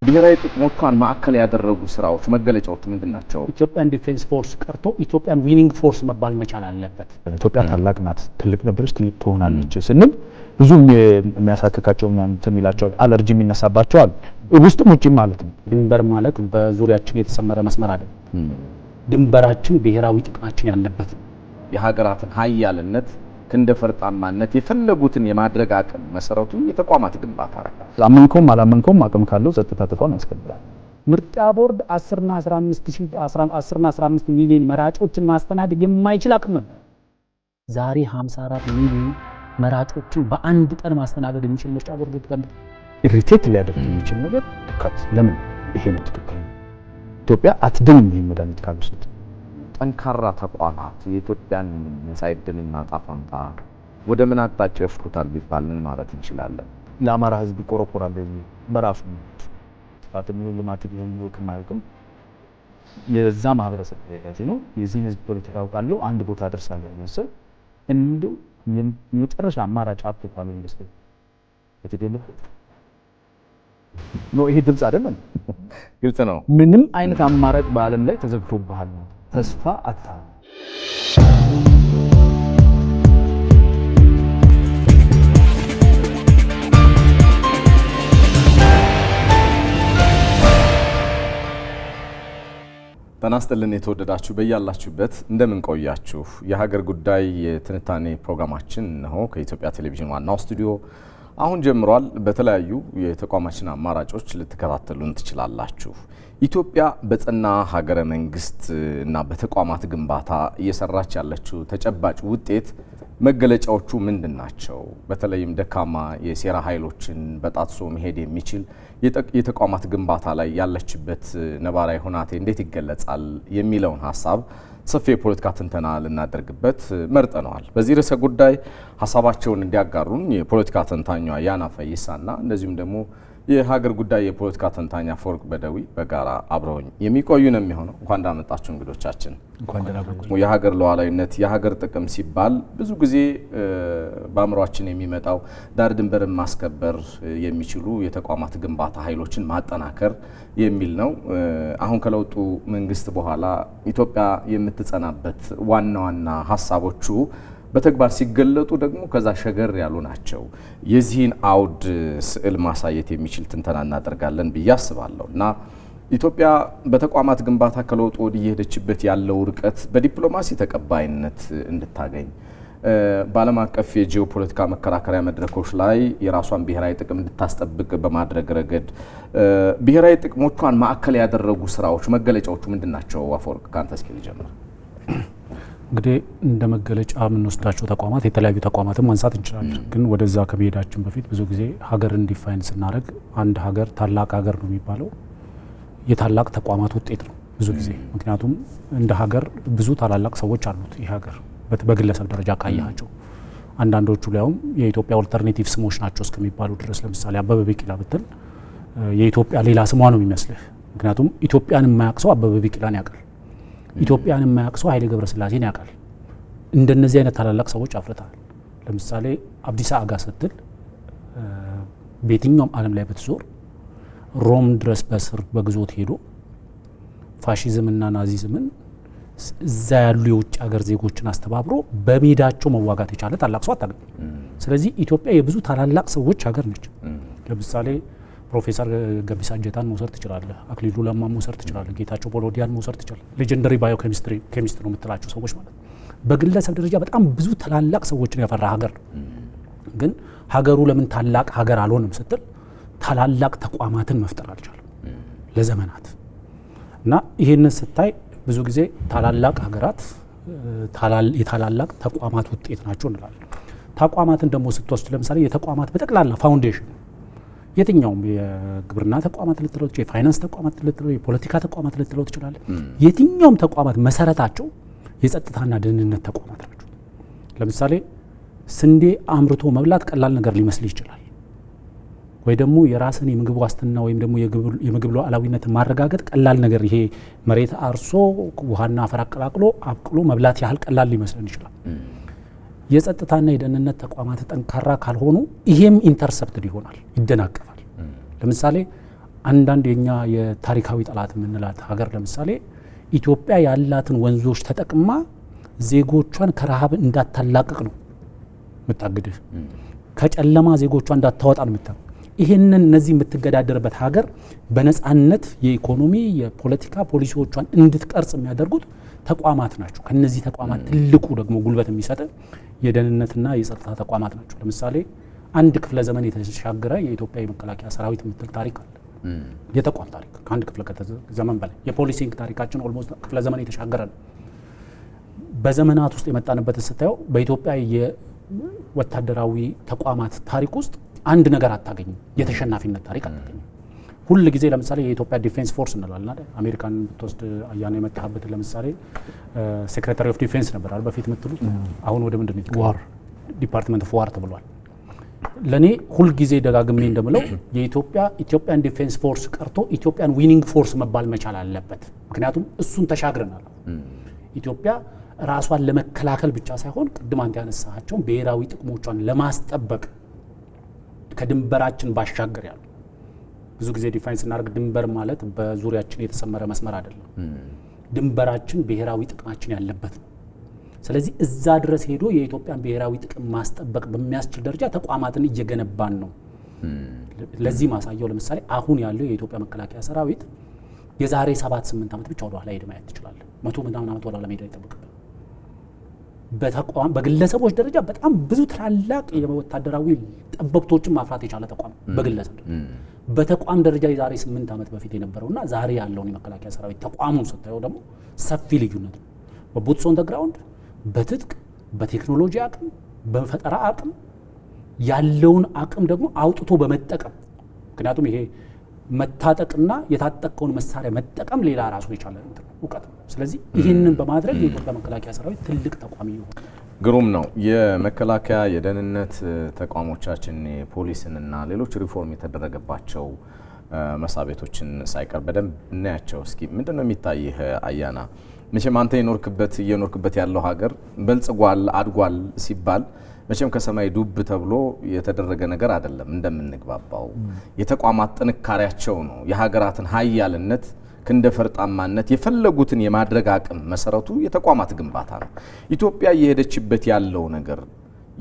ብሔራዊ ጥቅሞቿን ማዕከል ያደረጉ ስራዎች መገለጫዎች ምንድናቸው? ኢትዮጵያን ዲፌንስ ፎርስ ቀርቶ ኢትዮጵያን ዊኒንግ ፎርስ መባል መቻል አለበት። ኢትዮጵያ ታላቅ ናት፣ ትልቅ ነበረች፣ ትልቅ ትሆናለች ስንል ብዙ የሚያሳክካቸው እንትን ይላቸው አለርጂ የሚነሳባቸው አሉ፣ ውስጥም ውጪም ማለት ነው። ድንበር ማለት በዙሪያችን የተሰመረ መስመር አይደለም። ድንበራችን ብሔራዊ ጥቅማችን ያለበት የሀገራትን ኃያልነት ክንደ ፈርጣማነት የፈለጉትን የማድረግ አቅም መሰረቱ የተቋማት ግንባታ ነው። አመንከውም አላመንከውም አቅም ካለው ጸጥታ ተቋም ያስከብራል። ምርጫ ቦርድ 10 እና 15 ሚሊዮን መራጮችን ማስተናገድ የማይችል አቅም ነው። ዛሬ 54 ሚሊዮን መራጮችን በአንድ ቀን ማስተናገድ የሚችል ምርጫ ቦርድ ተቀምጦ ኢሪቴት ሊያደርግ የሚችል ነገር ለምን ይሄ ነው ትክክል ነው። ኢትዮጵያ አትድንም የሚመዳኒት ካልሱት ጠንካራ ተቋማት የኢትዮጵያን ሳይድልና ጣፋንታ ወደ ምን አቅጣጫ ይወስዱታል ቢባል ምን ማለት እንችላለን? ለአማራ ህዝብ ይቆረቆራል በራሱ ታጥም ልማት ነው ከማይልም የዛ ማህበረሰብ ነው የዚህ ህዝብ ፖለቲካ አውቃለሁ አንድ ቦታ ደርሳለሁ መሰል እንደው የመጨረሻ አማራጭ አጥቷል መንግስት በተደለፈ ነው። ይሄ ድምጽ አይደለም፣ ግልጽ ነው። ምንም አይነት አማራጭ በአለም ላይ ተዘግቶብሃል፣ ተስፋ አጣ። ጤና ይስጥልን የተወደዳችሁ በያላችሁበት እንደምን ቆያችሁ። የሀገር ጉዳይ የትንታኔ ፕሮግራማችን ነው ከኢትዮጵያ ቴሌቪዥን ዋናው ስቱዲዮ አሁን ጀምሯል። በተለያዩ የተቋማችን አማራጮች ልትከታተሉን ትችላላችሁ። ኢትዮጵያ በጸና ሀገረ መንግስት እና በተቋማት ግንባታ እየሰራች ያለችው ተጨባጭ ውጤት መገለጫዎቹ ምንድናቸው? በተለይም ደካማ የሴራ ኃይሎችን በጣጥሶ መሄድ የሚችል የተቋማት ግንባታ ላይ ያለችበት ነባራዊ ሁናቴ እንዴት ይገለጻል የሚለውን ሀሳብ ሰፊ የፖለቲካ ትንተና ልናደርግበት መርጠነዋል። በዚህ ርዕሰ ጉዳይ ሀሳባቸውን እንዲያጋሩን የፖለቲካ ተንታኟ ያና ፈይሳና እንደዚሁም ደግሞ የሀገር ጉዳይ የፖለቲካ ተንታኛ አፈወርቅ በደዊ በጋራ አብረውኝ የሚቆዩ ነው የሚሆነው። እንኳን እንዳመጣችሁ እንግዶቻችን። የሀገር ሉዓላዊነት የሀገር ጥቅም ሲባል ብዙ ጊዜ በአእምሯችን የሚመጣው ዳር ድንበርን ማስከበር የሚችሉ የተቋማት ግንባታ ኃይሎችን ማጠናከር የሚል ነው። አሁን ከለውጡ መንግስት በኋላ ኢትዮጵያ የምትጸናበት ዋና ዋና ሀሳቦቹ በተግባር ሲገለጡ ደግሞ ከዛ ሸገር ያሉ ናቸው። የዚህን አውድ ስዕል ማሳየት የሚችል ትንተና እናደርጋለን ብዬ አስባለሁ እና ኢትዮጵያ በተቋማት ግንባታ ከለውጡ ወዲህ የሄደችበት ያለው ርቀት በዲፕሎማሲ ተቀባይነት እንድታገኝ በዓለም አቀፍ የጂኦፖለቲካ መከራከሪያ መድረኮች ላይ የራሷን ብሔራዊ ጥቅም እንድታስጠብቅ በማድረግ ረገድ ብሔራዊ ጥቅሞቿን ማዕከል ያደረጉ ስራዎች መገለጫዎቹ ምንድናቸው? አፈወርቅ ካንተ እስኪ ልጀምር። እንግዲህ እንደ መገለጫ የምንወስዳቸው ተቋማት የተለያዩ ተቋማትን ማንሳት እንችላለን። ግን ወደዛ ከመሄዳችን በፊት ብዙ ጊዜ ሀገርን ዲፋይን ስናደርግ አንድ ሀገር ታላቅ ሀገር ነው የሚባለው የታላቅ ተቋማት ውጤት ነው ብዙ ጊዜ። ምክንያቱም እንደ ሀገር ብዙ ታላላቅ ሰዎች አሉት ይህ ሀገር በግለሰብ ደረጃ ካያቸው አንዳንዶቹ ላይም የኢትዮጵያ ኦልተርኔቲቭ ስሞች ናቸው እስከሚባሉ ድረስ ለምሳሌ አበበ ቢቂላ ብትል የኢትዮጵያ ሌላ ስሟ ነው የሚመስልህ። ምክንያቱም ኢትዮጵያን የማያውቅ ሰው አበበ ቢቂላን ያውቃል። ኢትዮጵያን የማያውቅ ሰው ኃይሌ ገብረስላሴን ያውቃል። እንደነዚህ አይነት ታላላቅ ሰዎች አፍርተዋል። ለምሳሌ አብዲሳ አጋ ስትል በየትኛውም ዓለም ላይ ብትዞር ሮም ድረስ በስር በግዞት ሄዶ ፋሺዝምና ናዚዝምን እዛ ያሉ የውጭ ሀገር ዜጎችን አስተባብሮ በሜዳቸው መዋጋት የቻለ ታላቅ ሰው አታገኝ። ስለዚህ ኢትዮጵያ የብዙ ታላላቅ ሰዎች ሀገር ነች። ለምሳሌ ፕሮፌሰር ገቢሳ እጀታን መውሰድ ትችላለህ፣ አክሊሉ ለማ መውሰድ ትችላለህ፣ ጌታቸው ቦሎዲያን መውሰድ ትችላለህ። ሌጀንደሪ ባዮ ኬሚስት ነው የምትላቸው ሰዎች ማለት በግለሰብ ደረጃ በጣም ብዙ ታላላቅ ሰዎችን ያፈራ ሀገር ነው። ግን ሀገሩ ለምን ታላቅ ሀገር አልሆነም ስትል ታላላቅ ተቋማትን መፍጠር አልቻለም ለዘመናት። እና ይሄንን ስታይ ብዙ ጊዜ ታላላቅ ሀገራት የታላላቅ ተቋማት ውጤት ናቸው እንላለን። ተቋማትን ደግሞ ስትወስድ ለምሳሌ የተቋማት በጠቅላላ ፋውንዴሽን የትኛውም የግብርና ተቋማት ልትለው ትችላለህ፣ የፋይናንስ ተቋማት ልትለው፣ የፖለቲካ ተቋማት ልትለው ትችላለህ። የትኛውም ተቋማት መሰረታቸው የጸጥታና ደህንነት ተቋማት ናቸው። ለምሳሌ ስንዴ አምርቶ መብላት ቀላል ነገር ሊመስል ይችላል፣ ወይ ደግሞ የራስን የምግብ ዋስትና ወይም ደግሞ የምግብ ሉዓላዊነትን ማረጋገጥ ቀላል ነገር፣ ይሄ መሬት አርሶ ውሃና አፈር አቀላቅሎ አብቅሎ መብላት ያህል ቀላል ሊመስልን ይችላል። የጸጥታና የደህንነት ተቋማት ጠንካራ ካልሆኑ ይሄም ኢንተርሰፕትድ ይሆናል፣ ይደናቀፋል። ለምሳሌ አንዳንድ የኛ የታሪካዊ ጠላት የምንላት ሀገር ለምሳሌ ኢትዮጵያ ያላትን ወንዞች ተጠቅማ ዜጎቿን ከረሃብ እንዳታላቅቅ ነው የምታግድህ፣ ከጨለማ ዜጎቿን እንዳታወጣ ነው የምታግድህ። ይሄንን እነዚህ የምትገዳደርበት ሀገር በነፃነት የኢኮኖሚ የፖለቲካ ፖሊሲዎቿን እንድትቀርጽ የሚያደርጉት ተቋማት ናቸው። ከነዚህ ተቋማት ትልቁ ደግሞ ጉልበት የሚሰጥ የደህንነትና የጸጥታ ተቋማት ናቸው። ለምሳሌ አንድ ክፍለ ዘመን የተሻገረ የኢትዮጵያ የመከላከያ ሰራዊት የምትል ታሪክ አለ። የተቋም ታሪክ ከአንድ ክፍለ ዘመን በላይ የፖሊሲንግ ታሪካችን ኦልሞስት ክፍለ ዘመን የተሻገረ ነው። በዘመናት ውስጥ የመጣንበትን ስታየው በኢትዮጵያ የወታደራዊ ተቋማት ታሪክ ውስጥ አንድ ነገር አታገኝም፣ የተሸናፊነት ታሪክ አታገኝም። ሁል ጊዜ ለምሳሌ የኢትዮጵያ ዲፌንስ ፎርስ እንላለን አይደል? አሜሪካን ብትወስድ አያና የመጣበት ለምሳሌ ሴክሬታሪ ኦፍ ዲፌንስ ነበር አይደል በፊት የምትሉት፣ አሁን ወደ ምንድን ነው ዋር ዲፓርትመንት ኦፍ ዋር ተብሏል። ለኔ ሁል ጊዜ ደጋግሜ እንደምለው ኢትዮጵያን ዲፌንስ ፎርስ ቀርቶ ኢትዮጵያን ዊኒንግ ፎርስ መባል መቻል አለበት። ምክንያቱም እሱን ተሻግረናል። ኢትዮጵያ ራሷን ለመከላከል ብቻ ሳይሆን ቅድም አንተ ያነሳቸውን ብሔራዊ ጥቅሞቿን ለማስጠበቅ ከድንበራችን ባሻገር ያሉ ብዙ ጊዜ ዲፋይን ስናደርግ ድንበር ማለት በዙሪያችን የተሰመረ መስመር አይደለም። ድንበራችን ብሔራዊ ጥቅማችን ያለበት ነው። ስለዚህ እዛ ድረስ ሄዶ የኢትዮጵያን ብሔራዊ ጥቅም ማስጠበቅ በሚያስችል ደረጃ ተቋማትን እየገነባን ነው። ለዚህ ማሳያው ለምሳሌ አሁን ያለው የኢትዮጵያ መከላከያ ሰራዊት የዛሬ 7-8 ዓመት ብቻ ወደ ኋላ ሄደ ማየት ትችላለህ። 100 ምናምን ዓመት ወደ ኋላ መሄድ አይጠበቅብን። በተቋም በግለሰቦች ደረጃ በጣም ብዙ ትላልቅ የወታደራዊ ጠበብቶችን ማፍራት የቻለ ተቋም በግለሰብ በተቋም ደረጃ የዛሬ 8 ዓመት በፊት የነበረውና ዛሬ ያለውን የመከላከያ ሰራዊት ተቋሙን ስታየው ደግሞ ሰፊ ልዩነት ነው። በቡትስ ኦን ዘ ግራውንድ በትጥቅ በቴክኖሎጂ አቅም በፈጠራ አቅም ያለውን አቅም ደግሞ አውጥቶ በመጠቀም ምክንያቱም ይሄ መታጠቅና የታጠቀውን መሳሪያ መጠቀም ሌላ ራሱ የቻለ እውቀት ነው። ስለዚህ ይህንን በማድረግ የኢትዮጵያ መከላከያ ሰራዊት ትልቅ ተቋም ይሆናል። ግሩም ነው። የመከላከያ የደህንነት ተቋሞቻችን የፖሊስንና ሌሎች ሪፎርም የተደረገባቸው መስሪያ ቤቶችን ሳይቀር በደንብ እናያቸው። እስኪ ምንድነው የሚታይህ አያና? መቼም አንተ እየኖርክበት ያለው ሀገር በልጽጓል አድጓል ሲባል መቼም ከሰማይ ዱብ ተብሎ የተደረገ ነገር አይደለም። እንደምንግባባው የተቋማት ጥንካሬያቸው ነው የሀገራትን ሀያልነት ክንደ ፈርጣማነት የፈለጉትን የማድረግ አቅም መሰረቱ የተቋማት ግንባታ ነው። ኢትዮጵያ እየሄደችበት ያለው ነገር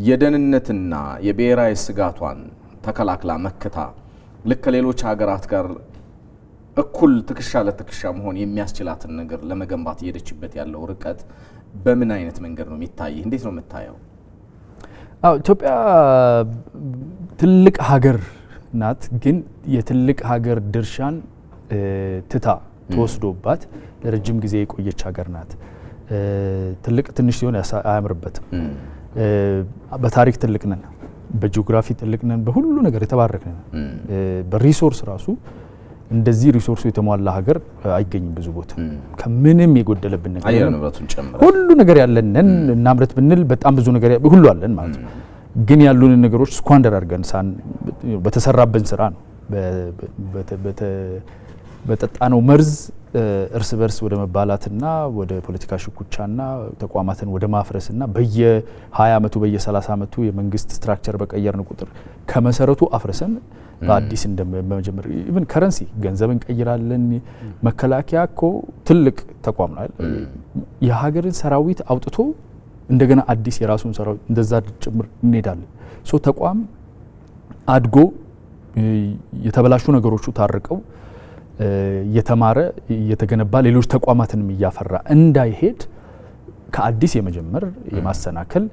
የደህንነትና የብሔራዊ ስጋቷን ተከላክላ መከታ ልክ ከሌሎች ሀገራት ጋር እኩል ትከሻ ለትከሻ መሆን የሚያስችላትን ነገር ለመገንባት እየሄደችበት ያለው ርቀት በምን አይነት መንገድ ነው የሚታይ? እንዴት ነው የምታየው? ኢትዮጵያ ትልቅ ሀገር ናት፣ ግን የትልቅ ሀገር ድርሻን ትታ ተወስዶባት ለረጅም ጊዜ የቆየች ሀገር ናት። ትልቅ ትንሽ ሲሆን አያምርበትም። በታሪክ ትልቅ ነን፣ በጂኦግራፊ ትልቅ ነን፣ በሁሉ ነገር የተባረክን ነን። በሪሶርስ ራሱ እንደዚህ ሪሶርሱ የተሟላ ሀገር አይገኝም ብዙ ቦታ። ከምንም የጎደለብን ነገር አየር ንብረቱን ጨምረን ሁሉ ነገር ያለን ነን። እናምረት ብንል በጣም ብዙ ነገር ሁሉ አለን ማለት ነው። ግን ያሉንን ነገሮች ስኳንደር አድርገን በተሰራብን ስራ ነው በጠጣነው መርዝ እርስ በርስ ወደ መባላትና ወደ ፖለቲካ ሽኩቻና ተቋማትን ወደ ማፍረስና በየ20 ዓመቱ በየ30 ዓመቱ የመንግስት ስትራክቸር በቀየርን ቁጥር ከመሰረቱ አፍረሰን በአዲስ እንደመጀመር ኢቭን ከረንሲ ገንዘብ እንቀይራለን። መከላከያ እኮ ትልቅ ተቋም ነው አይደል? የሀገርን ሰራዊት አውጥቶ እንደገና አዲስ የራሱን ሰራዊት እንደዛ ጭምር እንሄዳለን። ሶ ተቋም አድጎ የተበላሹ ነገሮቹ ታርቀው የተማረ የተገነባ ሌሎች ተቋማትንም እያፈራ እንዳይሄድ ከአዲስ የመጀመር የማሰናከል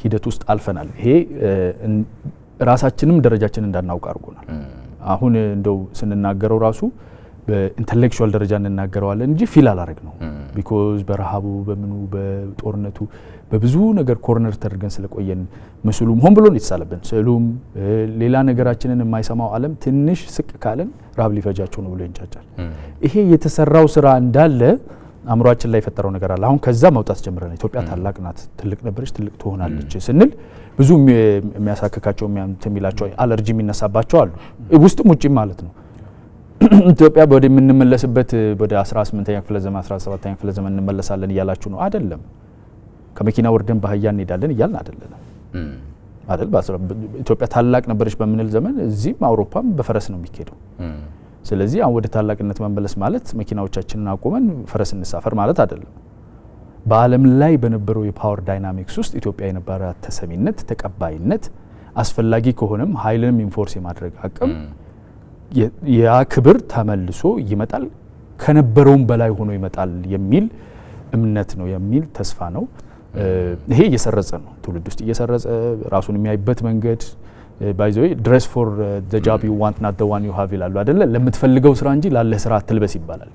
ሂደት ውስጥ አልፈናል። ይሄ ራሳችንም ደረጃችን እንዳናውቅ አድርጎናል። አሁን እንደው ስንናገረው ራሱ በኢንተሌክቹዋል ደረጃ እንናገረዋለን እንጂ ፊል አላረግ ነው። ቢኮዝ በረሃቡ በምኑ በጦርነቱ በብዙ ነገር ኮርነር ተደርገን ስለቆየን ምስሉም ሆን ብሎ የተሳለብን ስዕሉም ሌላ ነገራችንን የማይሰማው ዓለም ትንሽ ስቅ ካለን ረሃብ ሊፈጃቸው ነው ብሎ ይንጫጫል። ይሄ የተሰራው ስራ እንዳለ አእምሯችን ላይ የፈጠረው ነገር አለ። አሁን ከዛ መውጣት ጀምረን ኢትዮጵያ ታላቅ ናት፣ ትልቅ ነበረች፣ ትልቅ ትሆናለች ስንል ብዙ የሚያሳክካቸው የሚላቸው አለርጂ የሚነሳባቸው አሉ፣ ውስጥም ውጪም ማለት ነው። ኢትዮጵያ ወደ የምንመለስበት ወደ 18ኛ ክፍለ ዘመን 17ኛ ክፍለ ዘመን እንመለሳለን እያላችሁ ነው አይደለም? ከመኪና ወርደን ባህያ እንሄዳለን እያልን አይደለም አይደል? ኢትዮጵያ ታላቅ ነበረች በምንል ዘመን እዚህም አውሮፓም በፈረስ ነው የሚሄደው። ስለዚህ አሁን ወደ ታላቅነት መመለስ ማለት መኪናዎቻችንን አቆመን ፈረስ እንሳፈር ማለት አይደለም። በዓለም ላይ በነበረው የፓወር ዳይናሚክስ ውስጥ ኢትዮጵያ የነበራት ተሰሚነት፣ ተቀባይነት፣ አስፈላጊ ከሆነም ኃይልንም ኢንፎርስ የማድረግ አቅም ያ ክብር ተመልሶ ይመጣል፣ ከነበረውም በላይ ሆኖ ይመጣል የሚል እምነት ነው፣ የሚል ተስፋ ነው። ይሄ እየሰረጸ ነው፣ ትውልድ ውስጥ እየሰረጸ ራሱን የሚያይበት መንገድ ባይ ዘ ወይ ድሬስ ፎር ዘ ጆብ ዩ ዋንት ናት ዘ ዋን ዩ ሃቭ ይላሉ አይደለ? ለምትፈልገው ስራ እንጂ ላለህ ስራ አትልበስ ይባላል።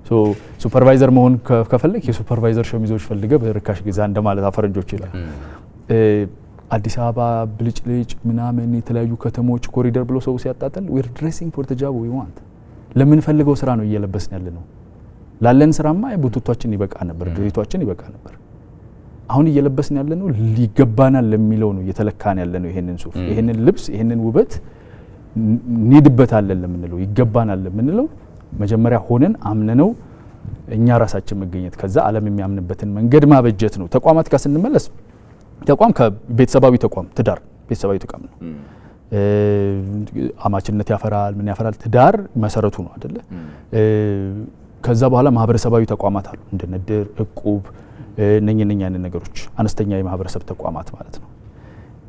ሶ ሱፐርቫይዘር መሆን ከፈለክ የሱፐርቫይዘር ሸሚዞች ፈልገህ በርካሽ ግዛ እንደማለት አፈረንጆች ይላል። አዲስ አበባ ብልጭልጭ ምናምን የተለያዩ ከተሞች ኮሪደር ብሎ ሰው ሲያጣጥል we're dressing for the job we want ለምንፈልገው ስራ ነው እየለበስን ያለ ነው። ላለን ስራማ ቡቱቷችን ይበቃ ነበር፣ ድሪቷችን ይበቃ ነበር። አሁን እየለበስን ያለ ነው ሊገባናል ለሚለው ነው እየተለካን ያለ ነው። ይሄንን ሱፍ፣ ይሄንን ልብስ፣ ይሄንን ውበት እንሄድበታለን ለምንለው ይገባናል ለምንለው መጀመሪያ ሆነን አምነነው እኛ ራሳችን መገኘት፣ ከዛ ዓለም የሚያምንበትን መንገድ ማበጀት ነው። ተቋማት ጋር ስንመለስ ተቋም ከቤተሰባዊ ተቋም ትዳር ቤተሰባዊ ተቋም ነው። አማችነት ያፈራል፣ ምን ያፈራል? ትዳር መሰረቱ ነው አይደለ? ከዛ በኋላ ማህበረሰባዊ ተቋማት አሉ እንደ እድር፣ እቁብ፣ እነኛ ነገሮች አነስተኛ የማህበረሰብ ተቋማት ማለት ነው።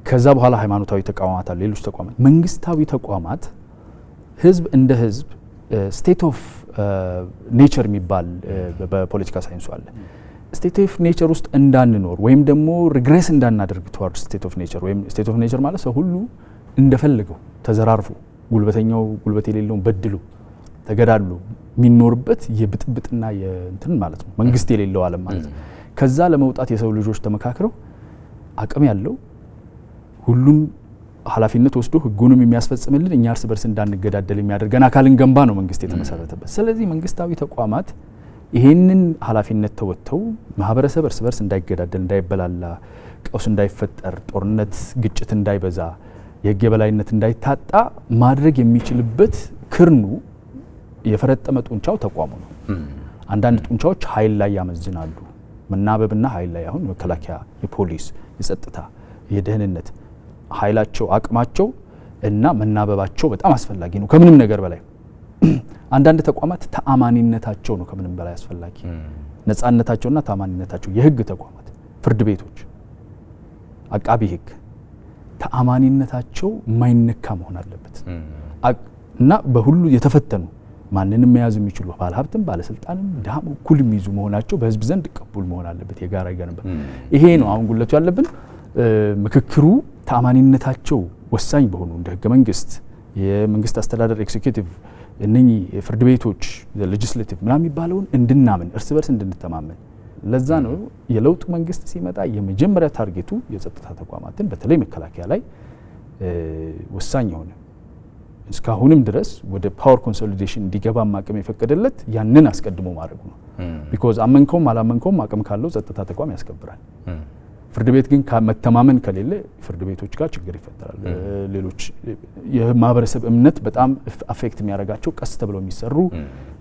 ከዛ በኋላ ሃይማኖታዊ ተቋማት አሉ፣ ሌሎች ተቋማት። መንግስታዊ ተቋማት ህዝብ እንደ ህዝብ ስቴት ኦፍ ኔቸር የሚባል በፖለቲካ ሳይንሱ አለ። ስቴት ኦፍ ኔቸር ውስጥ እንዳንኖር ወይም ደግሞ ሪግሬስ እንዳናደርግ ተዋርድ ስቴት ኦፍ ኔቸር ወይም ስቴት ኦፍ ኔቸር ማለት ሰው ሁሉ እንደፈለገው ተዘራርፎ ጉልበተኛው ጉልበት የሌለውን በድሎ ተገዳድሎ የሚኖርበት የብጥብጥና የእንትን ማለት ነው፣ መንግስት የሌለው ዓለም ማለት ነው። ከዛ ለመውጣት የሰው ልጆች ተመካክረው አቅም ያለው ሁሉም ኃላፊነት ወስዶ ህጉንም የሚያስፈጽምልን እኛ እርስ በርስ እንዳንገዳደል የሚያደርገን አካልን ገንባ ነው መንግስት የተመሰረተበት። ስለዚህ መንግስታዊ ተቋማት ይሄንን ኃላፊነት ተወጥተው ማህበረሰብ እርስ በርስ እንዳይገዳደል፣ እንዳይበላላ፣ ቀውስ እንዳይፈጠር፣ ጦርነት፣ ግጭት እንዳይበዛ፣ የህግ የበላይነት እንዳይታጣ ማድረግ የሚችልበት ክርኑ የፈረጠመ ጡንቻው ተቋሙ ነው። አንዳንድ ጡንቻዎች ኃይል ላይ ያመዝናሉ። መናበብና ኃይል ላይ አሁን መከላከያ፣ የፖሊስ፣ የጸጥታ፣ የደህንነት ኃይላቸው አቅማቸው እና መናበባቸው በጣም አስፈላጊ ነው ከምንም ነገር በላይ። አንዳንድ ተቋማት ተአማኒነታቸው ነው ከምንም በላይ አስፈላጊ። ነጻነታቸውና ተአማኒነታቸው የህግ ተቋማት፣ ፍርድ ቤቶች፣ አቃቢ ህግ ተአማኒነታቸው የማይነካ መሆን አለበት እና በሁሉ የተፈተኑ ማንንም መያዝ የሚችሉ ባለሀብትም ባለስልጣንም ድሃም እኩል የሚይዙ መሆናቸው በህዝብ ዘንድ ቅቡል መሆን አለበት። የጋራ ይገነባ። ይሄ ነው አሁን ጉለቱ ያለብን። ምክክሩ ተአማኒነታቸው ወሳኝ በሆኑ እንደ ህገ መንግስት፣ የመንግስት አስተዳደር ኤክዚኪዩቲቭ፣ እነኚህ ፍርድ ቤቶች ሌጂስሌቲቭ ምናምን የሚባለውን እንድናምን እርስ በርስ እንድንተማመን። ለዛ ነው የለውጥ መንግስት ሲመጣ የመጀመሪያ ታርጌቱ የጸጥታ ተቋማትን በተለይ መከላከያ ላይ ወሳኝ የሆነ እስካሁንም ድረስ ወደ ፓወር ኮንሶሊዴሽን እንዲገባ አቅም የፈቀደለት ያንን አስቀድሞ ማድረጉ ነው። ቢኮዝ አመንከውም አላመንከውም አቅም ካለው ጸጥታ ተቋም ያስከብራል። ፍርድ ቤት ግን መተማመን ከሌለ ፍርድ ቤቶች ጋር ችግር ይፈጠራል። ሌሎች የማህበረሰብ እምነት በጣም አፌክት የሚያደርጋቸው ቀስ ተብለው የሚሰሩ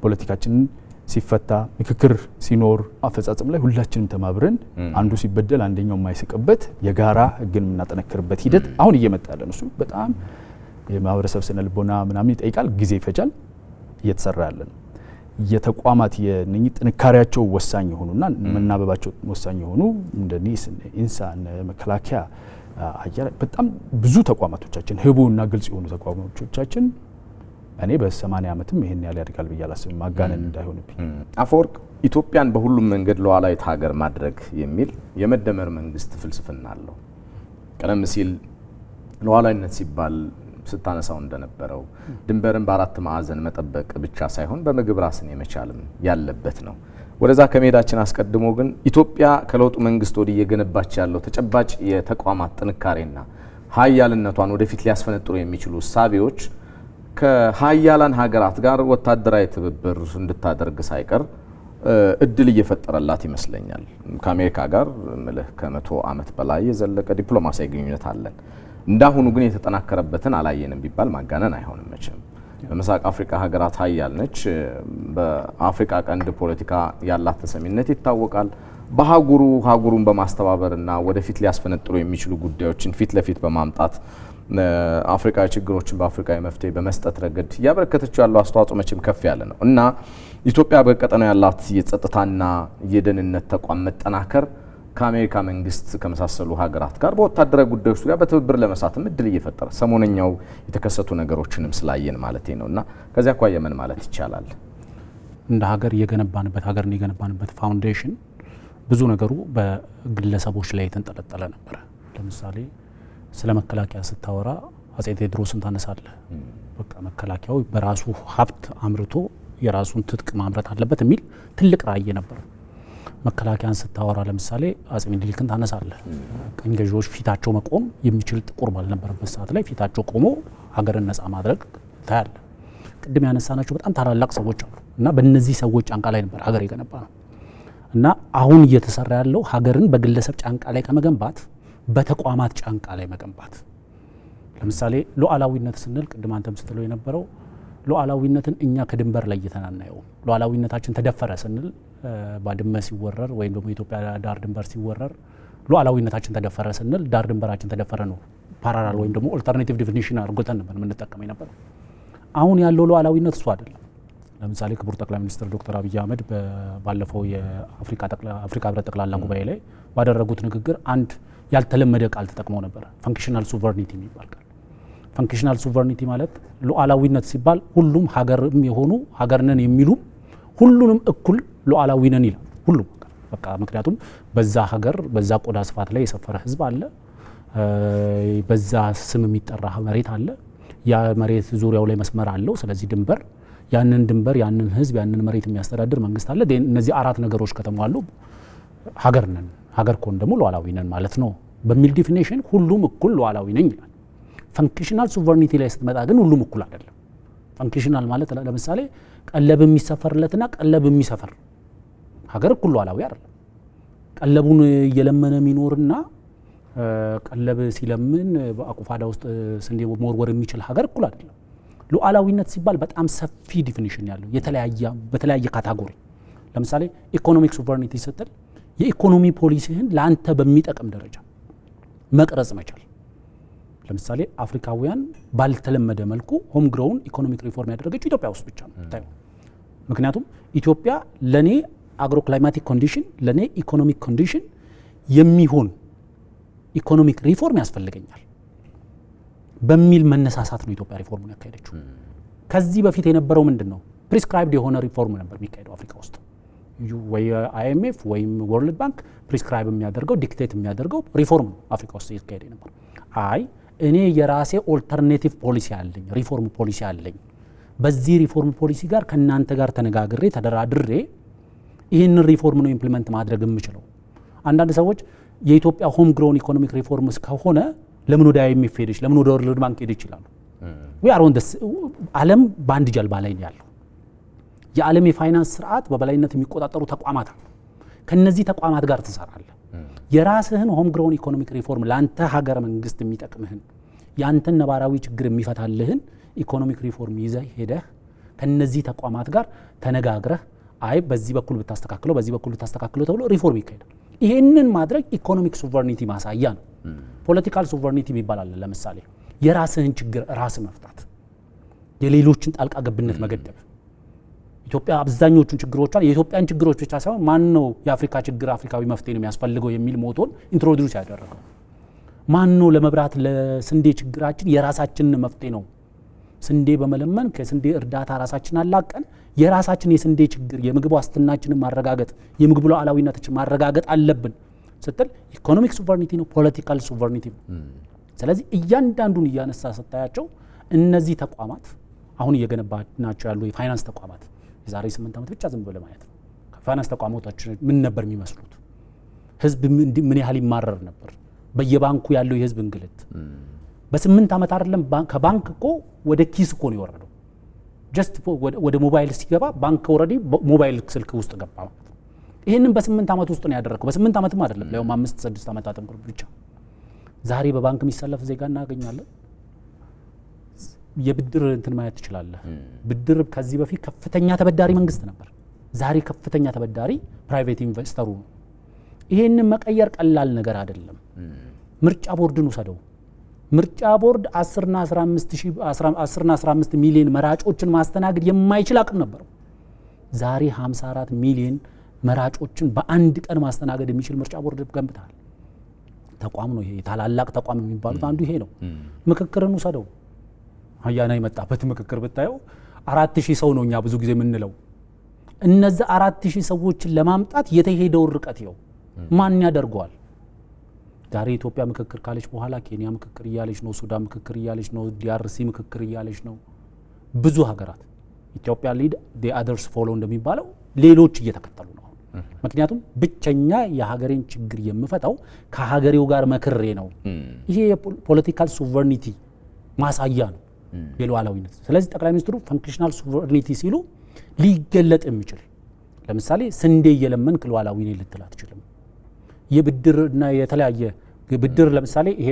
ፖለቲካችንን ሲፈታ ምክክር ሲኖር አፈጻጸም ላይ ሁላችንም ተማብረን አንዱ ሲበደል አንደኛው የማይስቅበት የጋራ ህግን የምናጠነክርበት ሂደት አሁን እየመጣ ያለ ነው። እሱ በጣም የማህበረሰብ ስነ ልቦና ምናምን ይጠይቃል፣ ጊዜ ይፈጃል፣ እየተሰራ ያለ ነው። የተቋማት የነኚህ ጥንካሬያቸው ወሳኝ የሆኑና መናበባቸው ወሳኝ የሆኑ እንደ ኒስ፣ ኢንሳ፣ መከላከያ፣ አየር በጣም ብዙ ተቋማቶቻችን ህቡና ግልጽ የሆኑ ተቋማቶቻችን እኔ በ80 ዓመትም ይሄን ያህል ያድጋል ብዬ አላስብም። ማጋነን እንዳይሆንብኝ። አፈወርቅ ኢትዮጵያን በሁሉም መንገድ ሉዓላዊት ሀገር ማድረግ የሚል የመደመር መንግስት ፍልስፍና አለው። ቀደም ሲል ሉዓላዊነት ሲባል ስታነሳው እንደነበረው ድንበርን በአራት ማዕዘን መጠበቅ ብቻ ሳይሆን በምግብ ራስን የመቻልም ያለበት ነው። ወደዛ ከመሄዳችን አስቀድሞ ግን ኢትዮጵያ ከለውጡ መንግስት ወዲህ እየገነባች ያለው ተጨባጭ የተቋማት ጥንካሬና ሀያልነቷን ወደፊት ሊያስፈነጥሩ የሚችሉ እሳቤዎች ከሀያላን ሀገራት ጋር ወታደራዊ ትብብር እንድታደርግ ሳይቀር እድል እየፈጠረላት ይመስለኛል። ከአሜሪካ ጋር ምልህ ከ100 ዓመት በላይ የዘለቀ ዲፕሎማሲያዊ ግንኙነት አለን። እንዳሁኑ ግን የተጠናከረበትን አላየንም ቢባል ማጋነን አይሆንም። መቼም በምስራቅ አፍሪካ ሀገራት ሀያል ነች። በአፍሪካ ቀንድ ፖለቲካ ያላት ተሰሚነት ይታወቃል። በሀጉሩን በማስተባበርና ወደፊት ሊያስፈነጥሩ የሚችሉ ጉዳዮችን ፊት ለፊት በማምጣት አፍሪካዊ ችግሮችን በአፍሪካዊ መፍትሄ በመስጠት ረገድ ያበረከተችው ያለው አስተዋጽኦ መቼም ከፍ ያለ ነው እና ኢትዮጵያ በቀጠናው ያላት የጸጥታና የደህንነት ተቋም መጠናከር ከአሜሪካ መንግስት ከመሳሰሉ ሀገራት ጋር በወታደራዊ ጉዳዮች ዙሪያ በትብብር ለመስራትም እድል እየፈጠረ ሰሞነኛው የተከሰቱ ነገሮችንም ስላየን ማለት ነውና ከዚያ አኳያ ምን ማለት ይቻላል? እንደ ሀገር ሀገርን የገነባንበት ፋውንዴሽን ብዙ ነገሩ በግለሰቦች ላይ የተንጠለጠለ ነበር። ለምሳሌ ስለ መከላከያ ስታወራ አጼ ቴዎድሮስን ታነሳለህ። በቃ መከላከያው በራሱ ሀብት አምርቶ የራሱን ትጥቅ ማምረት አለበት የሚል ትልቅ ራዕይ ነበር። መከላከያን ስታወራ ለምሳሌ አጼ ምኒልክን ታነሳለህ። ቀኝ ገዢዎች ፊታቸው መቆም የሚችል ጥቁር ባልነበረበት ሰዓት ላይ ፊታቸው ቆሞ ሀገርን ነፃ ማድረግ ታያለ። ቅድም ያነሳናቸው በጣም ታላላቅ ሰዎች አሉ እና በእነዚህ ሰዎች ጫንቃ ላይ ነበር ሀገር የገነባ ነው እና አሁን እየተሰራ ያለው ሀገርን በግለሰብ ጫንቃ ላይ ከመገንባት በተቋማት ጫንቃ ላይ መገንባት። ለምሳሌ ሉዓላዊነት ስንል ቅድም አንተም ስትለው የነበረው ሉዓላዊነትን እኛ ከድንበር ላይ እየተናናየው ሉዓላዊነታችን ተደፈረ ስንል ባድመ ሲወረር ወይም ደግሞ የኢትዮጵያ ዳር ድንበር ሲወረር ሉዓላዊነታችን ተደፈረ ስንል ዳር ድንበራችን ተደፈረ ነው። ፓራላል ወይም ደግሞ ኦልተርኔቲቭ ዲፊኒሽን አድርጎተን ነበር የምንጠቀመው ነበር። አሁን ያለው ሉዓላዊነት እሱ አይደለም። ለምሳሌ ክቡር ጠቅላይ ሚኒስትር ዶክተር አብይ አህመድ ባለፈው የአፍሪካ ህብረት ጠቅላላ ጉባኤ ላይ ባደረጉት ንግግር አንድ ያልተለመደ ቃል ተጠቅመው ነበር። ፈንክሽናል ሱቨርኒቲ የሚባል ቃል። ፈንክሽናል ሱቨርኒቲ ማለት ሉዓላዊነት ሲባል ሁሉም ሀገርም የሆኑ ሀገርነን የሚሉም ሁሉንም እኩል ሉዓላዊ ነን ይላል። ሁሉም በቃ ምክንያቱም በዛ ሀገር በዛ ቆዳ ስፋት ላይ የሰፈረ ህዝብ አለ፣ በዛ ስም የሚጠራ መሬት አለ፣ ያ መሬት ዙሪያው ላይ መስመር አለው። ስለዚህ ድንበር ያንን ድንበር ያንን ህዝብ ያንን መሬት የሚያስተዳድር መንግስት አለ። እነዚህ አራት ነገሮች ከተሟሉ ሀገር ነን፣ ሀገር ኮን ደግሞ ሉዓላዊ ነን ማለት ነው በሚል ዲፊኒሽን ሁሉም እኩል ሉዓላዊ ነኝ ይላል። ፈንክሽናል ሱቨርኒቲ ላይ ስትመጣ ግን ሁሉም እኩል አይደለም። ፈንክሽናል ማለት ለምሳሌ ቀለብ የሚሰፈርለትና ቀለብ የሚሰፈር ሀገር እኩል ሉዓላዊ አይደለም። ቀለቡን እየለመነ የሚኖርና ቀለብ ሲለምን በአቁፋዳ ውስጥ ስንዴ መወርወር የሚችል ሀገር እኩል አይደለም። ሉዓላዊነት ሲባል በጣም ሰፊ ዲፊኒሽን ያለው በተለያየ ካታጎሪ። ለምሳሌ ኢኮኖሚክ ሱቨርኒቲ ስትል የኢኮኖሚ ፖሊሲህን ለአንተ በሚጠቅም ደረጃ መቅረጽ መቻል። ለምሳሌ አፍሪካውያን ባልተለመደ መልኩ ሆም ግሮውን ኢኮኖሚክ ሪፎርም ያደረገችው ኢትዮጵያ ውስጥ ብቻ ነው። ምክንያቱም ኢትዮጵያ ለኔ አግሮ ክላይማቲክ ኮንዲሽን ለኔ ኢኮኖሚክ ኮንዲሽን የሚሆን ኢኮኖሚክ ሪፎርም ያስፈልገኛል በሚል መነሳሳት ነው ኢትዮጵያ ሪፎርሙን ያካሄደችው። ከዚህ በፊት የነበረው ምንድነው? ፕሪስክራይብድ የሆነ ሪፎርም ነበር የሚካሄደው አፍሪካ ውስጥ። ወይ አይኤምኤፍ ወይም ወርልድ ባንክ ፕሪስክራይብ የሚያደርገው ዲክቴት የሚያደርገው ሪፎርም አፍሪካ ውስጥ እየተካሄደ ነበር። አይ እኔ የራሴ ኦልተርኔቲቭ ፖሊሲ አለኝ፣ ሪፎርም ፖሊሲ አለኝ። በዚህ ሪፎርም ፖሊሲ ጋር ከናንተ ጋር ተነጋግሬ ተደራድሬ ይህንን ሪፎርም ነው ኢምፕሊመንት ማድረግ የምችለው። አንዳንድ ሰዎች የኢትዮጵያ ሆም ግሮን ኢኮኖሚክ ሪፎርምስ ከሆነ ለምን ወደ አይኤምኤፍ ሄደች፣ ለምን ወደ ወርልድ ባንክ ሄደች ይላሉ። ዓለም በአንድ ጀልባ ላይ ነው ያለው። የዓለም የፋይናንስ ስርዓት በበላይነት የሚቆጣጠሩ ተቋማት አሉ። ከነዚህ ተቋማት ጋር ትሰራለህ። የራስህን ሆም ግሮን ኢኮኖሚክ ሪፎርም ለአንተ ሀገረ መንግስት የሚጠቅምህን ያንተን ነባራዊ ችግር የሚፈታልህን ኢኮኖሚክ ሪፎርም ይዘህ ሄደህ ከነዚህ ተቋማት ጋር ተነጋግረህ አይ በዚህ በኩል ብታስተካክለው ተብሎ ሪፎርም ይካሄዳል። ይሄንን ማድረግ ኢኮኖሚክ ሱቨርኒቲ ማሳያ ነው። ፖለቲካል ሱቨርኒቲ ይባላል። ለምሳሌ የራስህን ችግር ራስ መፍታት፣ የሌሎችን ጣልቃ ገብነት መገደብ። ኢትዮጵያ አብዛኞቹን ችግሮቿን የኢትዮጵያን ችግሮች ብቻ ሳይሆን ማን ነው የአፍሪካ ችግር አፍሪካዊ መፍትሄ ነው የሚያስፈልገው የሚል ሞቶን ኢንትሮዲዩስ ያደረገው ማን ነው? ለመብራት ለስንዴ ችግራችን የራሳችንን መፍትሄ ነው ስንዴ በመለመን ከስንዴ እርዳታ ራሳችን አላቀን የራሳችን የስንዴ ችግር የምግብ ዋስትናችንን ማረጋገጥ የምግብ ሉዓላዊነታችን ማረጋገጥ አለብን ስትል ኢኮኖሚክ ሱቨርኒቲ ነው፣ ፖለቲካል ሱቨርኒቲ ነው። ስለዚህ እያንዳንዱን እያነሳ ስታያቸው እነዚህ ተቋማት አሁን እየገነባናቸው ያሉ የፋይናንስ ተቋማት የዛሬ 8 ዓመት ብቻ ዝም ብሎ ለማየት ነው። ከፋይናንስ ተቋማቶችን ምን ነበር የሚመስሉት? ህዝብ ምን ያህል ይማረር ነበር? በየባንኩ ያለው የህዝብ እንግልት በ8 ዓመት አይደለም ከባንክ እኮ ወደ ኪስ እኮ ነው የወረደው። ጀስት ወደ ሞባይል ሲገባ ባንክ ኦልሬዲ ሞባይል ስልክ ውስጥ ገባ ማለት ነው። ይሄንን በ8 ዓመት ውስጥ ነው ያደረገው። በ8 ዓመትም አይደለም ለያውም 5-6 ዓመታት እንኳን ብቻ። ዛሬ በባንክ የሚሰለፍ ዜጋ እናገኛለን። የብድር እንትን ማየት ትችላለህ። ብድር ከዚህ በፊት ከፍተኛ ተበዳሪ መንግስት ነበር። ዛሬ ከፍተኛ ተበዳሪ ፕራይቬት ኢንቨስተሩ ነው። ይሄንን መቀየር ቀላል ነገር አይደለም። ምርጫ ቦርድን ውሰደው። ምርጫ ቦርድ 10 እና 15 ሚሊዮን መራጮችን ማስተናገድ የማይችል አቅም ነበረው። ዛሬ 54 ሚሊዮን መራጮችን በአንድ ቀን ማስተናገድ የሚችል ምርጫ ቦርድ ገንብተዋል። ተቋም ነው ይሄ። ታላላቅ ተቋም የሚባሉት አንዱ ይሄ ነው። ምክክርን ውሰደው። አያና የመጣበት ምክክር ብታየው 4000 ሰው ነው እኛ ብዙ ጊዜ የምንለው። እነዛ 4000 ሰዎችን ለማምጣት የተሄደው ርቀት ይኸው ማን ያደርገዋል? ዛሬ ኢትዮጵያ ምክክር ካለች በኋላ ኬንያ ምክክር እያለች ነው፣ ሱዳን ምክክር እያለች ነው፣ ዲአርሲ ምክክር እያለች ነው። ብዙ ሀገራት ኢትዮጵያ ሊድ ዲ አደርስ ፎሎ እንደሚባለው ሌሎች እየተከተሉ ነው። ምክንያቱም ብቸኛ የሀገሬን ችግር የምፈታው ከሀገሬው ጋር መክሬ ነው። ይሄ የፖለቲካል ሱቨርኒቲ ማሳያ ነው፣ የሉዓላዊነት። ስለዚህ ጠቅላይ ሚኒስትሩ ፈንክሽናል ሱቨርኒቲ ሲሉ ሊገለጥ የሚችል ለምሳሌ ስንዴ እየለመንክ ሉዓላዊ ነኝ ልትል አትችልም። የብድርና የተለያየ ብድር ለምሳሌ ይሄ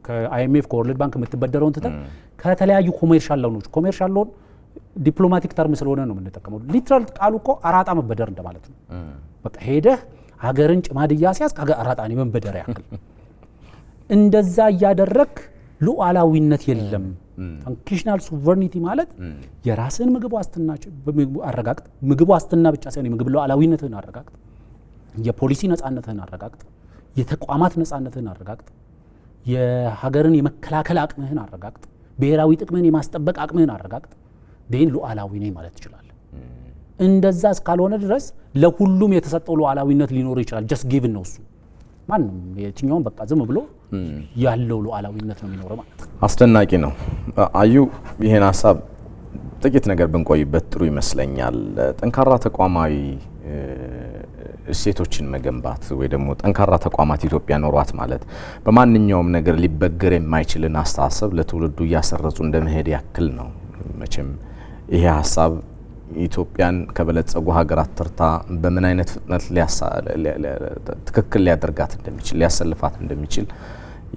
ከአይኤምኤፍ ከወርልድ ባንክ የምትበደረውን ትተህ ከተለያዩ ኮሜርሻል ሎን ዲፕሎማቲክ ተርም ስለሆነ ነው የምንጠቀመው። ሊትራል ቃሉ እኮ አራጣ መበደር እንደማለት ነው። በቃ ሄደህ ሀገርን ጭማድ እያስያዝክ አራጣን የመበደር ያክል እንደዛ እያደረክ ሉዓላዊነት የለም። ፈንክሽናል ሱቨርኒቲ ማለት የራስን ምግብ ዋስትና አረጋግጥ። ምግብ ዋስትና ብቻ ሳይሆን የምግብ ሉዓላዊነትህን አረጋግጥ፣ የፖሊሲ ነጻነትህን አረጋግጥ፣ የተቋማት ነጻነትህን አረጋግጥ፣ የሀገርን የመከላከል አቅምህን አረጋግጥ፣ ብሔራዊ ጥቅምህን የማስጠበቅ አቅምህን አረጋግጥ። ደን ሉዓላዊ ነኝ ማለት ትችላለህ። እንደዛ እስካልሆነ ድረስ ለሁሉም የተሰጠው ሉዓላዊነት ሊኖር ይችላል። ጀስት ጊቭን ነው እሱ። ማንም የትኛውን በቃ ዝም ብሎ ያለው ሉዓላዊነት ነው የሚኖረው ማለት ነው። አስደናቂ ነው። አዩ ይሄን ሀሳብ ጥቂት ነገር ብንቆይበት ጥሩ ይመስለኛል። ጠንካራ ተቋማዊ እሴቶችን መገንባት ወይ ደግሞ ጠንካራ ተቋማት ኢትዮጵያ ኖሯት ማለት በማንኛውም ነገር ሊበገር የማይችልን አስተሳሰብ ለትውልዱ እያሰረጹ እንደመሄድ ያክል ነው። መቼም ይሄ ሀሳብ ኢትዮጵያን ከበለጸጉ ሀገራት ተርታ በምን አይነት ፍጥነት ትክክል ሊያደርጋት እንደሚችል ሊያሰልፋት እንደሚችል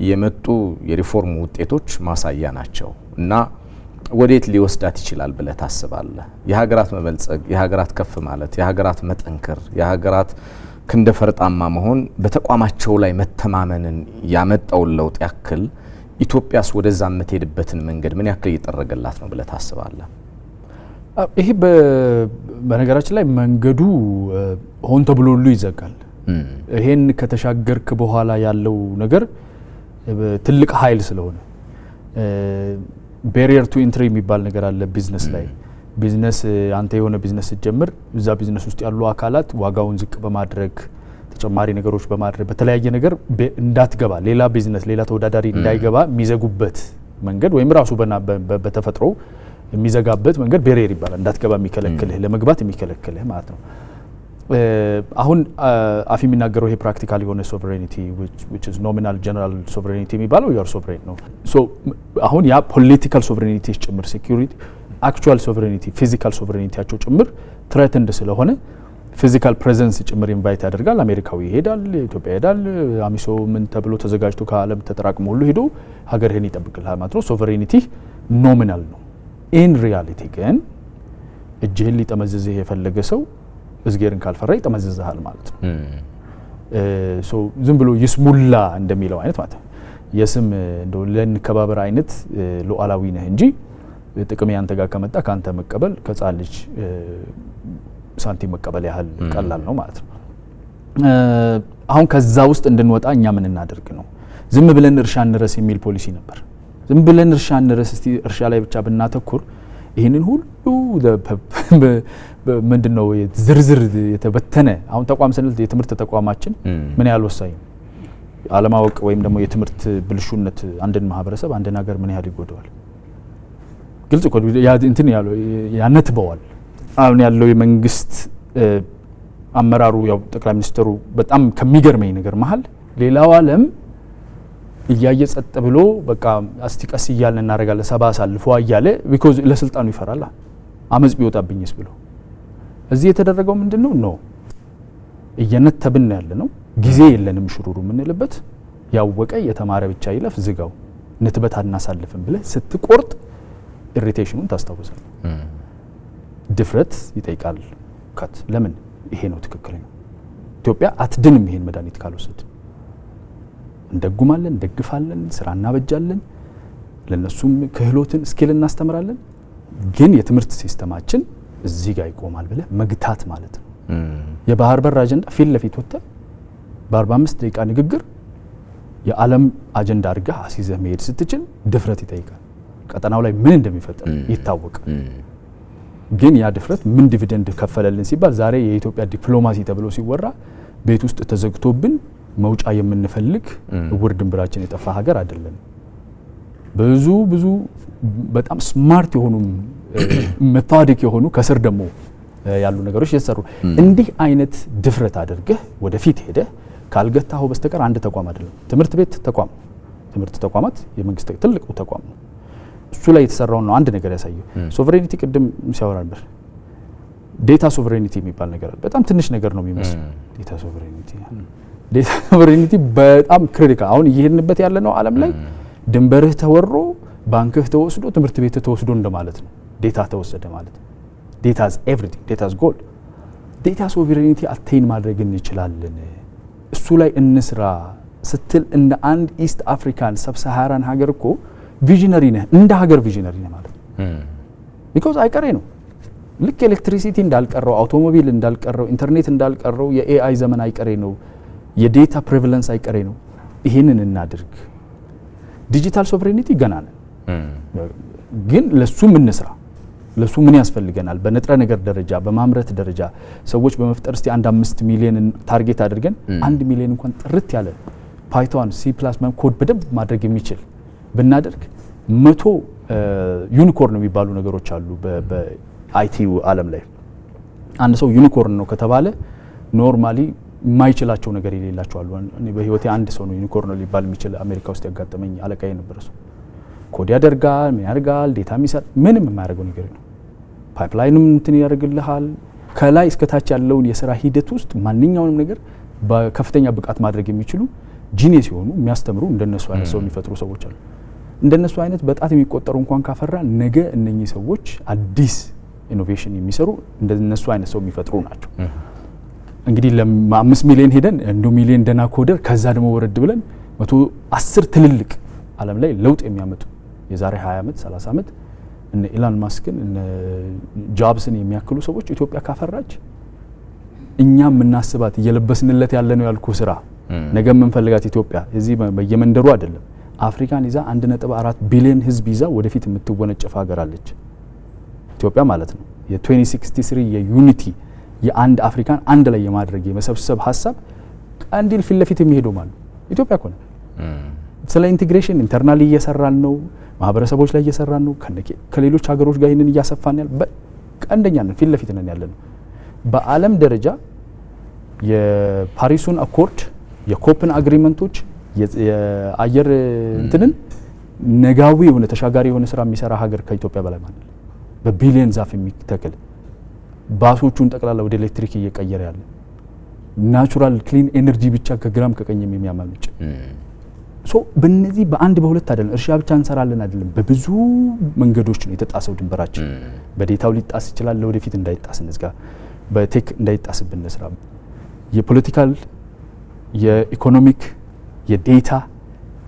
የመጡ የሪፎርም ውጤቶች ማሳያ ናቸው እና ወዴት ሊወስዳት ይችላል ብለህ ታስባለህ? የሀገራት መበልጸግ፣ የሀገራት ከፍ ማለት፣ የሀገራት መጠንከር፣ የሀገራት ክንደ ፈርጣማ መሆን በተቋማቸው ላይ መተማመንን ያመጣውን ለውጥ ያክል ኢትዮጵያስ ወደዛ የምትሄድበትን መንገድ ምን ያክል እየጠረገላት ነው ብለህ ታስባለህ? ይሄ በነገራችን ላይ መንገዱ ሆን ተብሎ ሁሉ ይዘጋል። ይሄን ከተሻገርክ በኋላ ያለው ነገር ትልቅ ኃይል ስለሆነ ቤሪየር ቱ ኢንትሪ የሚባል ነገር አለ ቢዝነስ ላይ። ቢዝነስ አንተ የሆነ ቢዝነስ ስትጀምር እዛ ቢዝነስ ውስጥ ያሉ አካላት ዋጋውን ዝቅ በማድረግ ተጨማሪ ነገሮች በማድረግ በተለያየ ነገር እንዳትገባ ሌላ ቢዝነስ ሌላ ተወዳዳሪ እንዳይገባ የሚዘጉበት መንገድ ወይም ራሱ በተፈጥሮ የሚዘጋበት መንገድ ቤሪየር ይባላል። እንዳትገባ የሚከለክልህ ለመግባት የሚከለክልህ ማለት ነው። አሁን አፍ የሚናገረው ይሄ ፕራክቲካል የሆነ ሶቨሬኒቲ which is nominal general sovereignty የሚባለው your sovereign ነው። ሶ አሁን ያ ፖለቲካል ሶቨሬኒቲ ጭምር ሴኩሪቲ አክቹዋል ሶቨሬኒቲ ፊዚካል ሶቨሬኒቲያቸው ጭምር ትሬትንድ ስለሆነ ፊዚካል ፕሬዘንስ ጭምር ኢንቫይት ያደርጋል። አሜሪካዊ ይሄዳል፣ ኢትዮጵያ ይሄዳል። አሚሶ ምን ተብሎ ተዘጋጅቶ ከዓለም ተጠራቅሞ ሁሉ ሄዶ ሀገርህን ይጠብቅልሃል ማለት ነው። ሶቨሬኒቲ ኖሚናል ነው። ኢን ሪያሊቲ ግን እጅህን ሊጠመዝዝህ የፈለገ ሰው እዝጌርን ካልፈራ ይጠመዝዝሃል ማለት ነው። ሶ ዝም ብሎ ይስሙላ እንደሚለው አይነት ማለት ነው። የስም እንደው ለንከባበር አይነት ሉዓላዊ ነህ እንጂ ጥቅም ያንተ ጋር ከመጣ ካንተ መቀበል ከጻን ልጅ ሳንቲም መቀበል ያህል ቀላል ነው ማለት ነው። አሁን ከዛ ውስጥ እንድንወጣ እኛ ምን እናደርግ ነው? ዝም ብለን እርሻ እንረስ የሚል ፖሊሲ ነበር። ዝም ብለን እርሻ እንረስ፣ እስቲ እርሻ ላይ ብቻ ብናተኩር ይህንን ሁሉ ምንድነው ዝርዝር የተበተነ አሁን ተቋም ስንል የትምህርት ተቋማችን ምን ያህል ወሳኝ አለማወቅ ወይም ደግሞ የትምህርት ብልሹነት አንድን ማህበረሰብ አንድን ሀገር ምን ያህል ይጎዳዋል? ግልጽ እኮ እንትን ያነትበዋል። አሁን ያለው የመንግስት አመራሩ ያው ጠቅላይ ሚኒስትሩ በጣም ከሚገርመኝ ነገር መሀል ሌላው ዓለም እያየ ጸጥ ብሎ በቃ አስቲቀስ እያልን እናደርጋለን ሰባ አሳልፎ እያለ ቢኮዝ ለስልጣኑ ይፈራል። አመጽ ቢወጣብኝስ ብሎ እዚህ የተደረገው ምንድነው ነው እየነተብን ያለ ነው። ጊዜ የለንም ሽሩሩ የምንልበት ያወቀ የተማረ ብቻ ይለፍ ዝጋው ንትበት አናሳልፍም ብለ ስትቆርጥ ኢሪቴሽኑን ታስታውሳለህ። ድፍረት ይጠይቃል። ከት ለምን ይሄ ነው ትክክለኛ ኢትዮጵያ አትድንም ይሄን መድኃኒት ካልወሰድ እንደጉማለን፣ እንደግፋለን፣ ስራ እናበጃለን፣ ለነሱም ክህሎትን ስኪል እናስተምራለን። ግን የትምህርት ሲስተማችን እዚህ ጋር ይቆማል ብለህ መግታት ማለት ነው። የባህር በር አጀንዳ ፊት ለፊት ወጥተህ በ45 ደቂቃ ንግግር የዓለም አጀንዳ አድርገህ አስይዘህ መሄድ ስትችል ድፍረት ይጠይቃል። ቀጠናው ላይ ምን እንደሚፈጠር ይታወቃል። ግን ያ ድፍረት ምን ዲቪደንድ ከፈለልን ሲባል ዛሬ የኢትዮጵያ ዲፕሎማሲ ተብሎ ሲወራ ቤት ውስጥ ተዘግቶብን መውጫ የምንፈልግ እውር ድንብራችን የጠፋ ሀገር አይደለም። ብዙ በጣም ስማርት የሆኑ ሜቶዲክ የሆኑ ከስር ደግሞ ያሉ ነገሮች እየተሰሩ እንዲህ አይነት ድፍረት አድርገህ ወደፊት ሄደህ ካልገታኸው በስተቀር አንድ ተቋም አይደለም። ትምህርት ቤት ተቋም፣ ትምህርት ተቋማት የመንግስት ትልቁ ተቋም ነው። እሱ ላይ የተሰራው ነው አንድ ነገር ያሳየው። ሶቨሬኒቲ ቅድም ሲያወራ ነበር። ዴታ ሶቨሬኒቲ የሚባል ነገር አለ። በጣም ትንሽ ነገር ነው የሚመስለው። ዴታ ሶቨሬኒቲ በጣም ክሪቲካል። አሁን እየሄድንበት ያለ ነው ዓለም ላይ ድንበርህ ተወሮ ባንክህ ተወስዶ ትምህርት ቤት ተወስዶ እንደማለት ነው። ዴታ ተወሰደ ማለት ነው። ዴታ ኢዝ ኤቭሪቲንግ፣ ዴታ ኢዝ ጎልድ። ዴታ ሶቨሬኒቲ አቴን ማድረግ እንችላለን፣ እሱ ላይ እንስራ ስትል እንደ አንድ ኢስት አፍሪካን ሰብሳሃራን ሀገር እኮ ቪዥነሪ ነህ፣ እንደ ሀገር ቪዥነሪ ነህ ማለት ነው። ቢኮዝ አይቀሬ ነው። ልክ ኤሌክትሪሲቲ እንዳልቀረው፣ አውቶሞቢል እንዳልቀረው፣ ኢንተርኔት እንዳልቀረው የኤአይ ዘመን አይቀሬ ነው። የዴታ ፕሬቫለንስ አይቀሬ ነው። ይሄንን እናድርግ። ዲጂታል ሶቨሬኒቲ ገና ነን፣ ግን ለሱ ምን እንስራ? ለሱ ምን ያስፈልገናል? በንጥረ ነገር ደረጃ፣ በማምረት ደረጃ ሰዎች በመፍጠር እስቲ 5 ሚሊዮን ታርጌት አድርገን 1 ሚሊዮን እንኳን ጥርት ያለ ፓይቶን ሲ+ ኮድ በደንብ ማድረግ የሚችል ብናደርግ 100 ዩኒኮርን የሚባሉ ነገሮች አሉ በአይቲ ዓለም ላይ። አንድ ሰው ዩኒኮርን ነው ከተባለ ኖርማሊ የማይችላቸው ነገር የሌላቸው አሉ። እኔ በህይወቴ አንድ ሰው ነው ዩኒኮርን ሊባል የሚችል አሜሪካ ውስጥ ያጋጠመኝ አለቃዬ ነበር። ሰው ኮድ ያደርጋል፣ ምን ያደርጋል፣ ዴታ የሚሰጥ ምንም የማያደርገው ነገር ነው። ፓይፕላይንም እንትን ያደርግልሃል። ከላይ እስከ ታች ያለውን የስራ ሂደት ውስጥ ማንኛውንም ነገር በከፍተኛ ብቃት ማድረግ የሚችሉ ጂኒየስ የሆኑ የሚያስተምሩ እንደነሱ አይነት ሰው የሚፈጥሩ ሰዎች አሉ። እንደነሱ አይነት በጣት የሚቆጠሩ እንኳን ካፈራ ነገ እነኚህ ሰዎች አዲስ ኢኖቬሽን የሚሰሩ እንደነሱ አይነት ሰው የሚፈጥሩ ናቸው። እንግዲህ ለ5 ሚሊዮን ሄደን 1 ሚሊዮን ደና ኮደር ከዛ ደግሞ ወረድ ብለን 110 ትልልቅ ዓለም ላይ ለውጥ የሚያመጡ የዛሬ 20 ዓመት 30 ዓመት እነ ኢላን ማስክን እነ ጆብስን የሚያክሉ ሰዎች ኢትዮጵያ ካፈራች እኛ የምናስባት እየለበስንለት ያለ ነው ያልኩ ስራ ነገ የምንፈልጋት ኢትዮጵያ እዚህ በየመንደሩ አይደለም። አፍሪካን ይዛ 1.4 ቢሊዮን ህዝብ ይዛ ወደፊት የምትወነጨፍ ሀገር አለች ኢትዮጵያ ማለት ነው። የ2063 የዩኒቲ የአንድ አፍሪካን አንድ ላይ የማድረግ የመሰብሰብ ሀሳብ ቀንዲል ፊት ለፊት የሚሄደው ማለት ኢትዮጵያ እኮ ነው። ስለ ኢንቲግሬሽን ኢንተርናሊ እየሰራን ነው፣ ማህበረሰቦች ላይ እየሰራን ነው። ከሌሎች ሀገሮች ጋር ይሄንን እያሰፋን ያለ ቀንደኛ ነን፣ ፊት ለፊት ነን ያለነው። በዓለም ደረጃ የፓሪሱን አኮርድ የኮፕን አግሪመንቶች የአየር እንትንን ነጋዊ የሆነ ተሻጋሪ የሆነ ስራ የሚሰራ ሀገር ከኢትዮጵያ በላይ ማለት በቢሊየን ዛፍ የሚተክል ባሶቹን ጠቅላላ ወደ ኤሌክትሪክ እየቀየረ ያለ ናቹራል ክሊን ኤነርጂ ብቻ ከግራም ከቀኝም የሚያማምጭ ሶ በእነዚህ በአንድ በሁለት አይደለም፣ እርሻ ብቻ እንሰራለን አይደለም፣ በብዙ መንገዶች ነው የተጣሰው ድንበራችን። በዴታው ሊጣስ ይችላል፣ ለወደፊት እንዳይጣስ እንዝጋ፣ በቴክ እንዳይጣስብን እንስራ። የፖለቲካል የኢኮኖሚክ የዴታ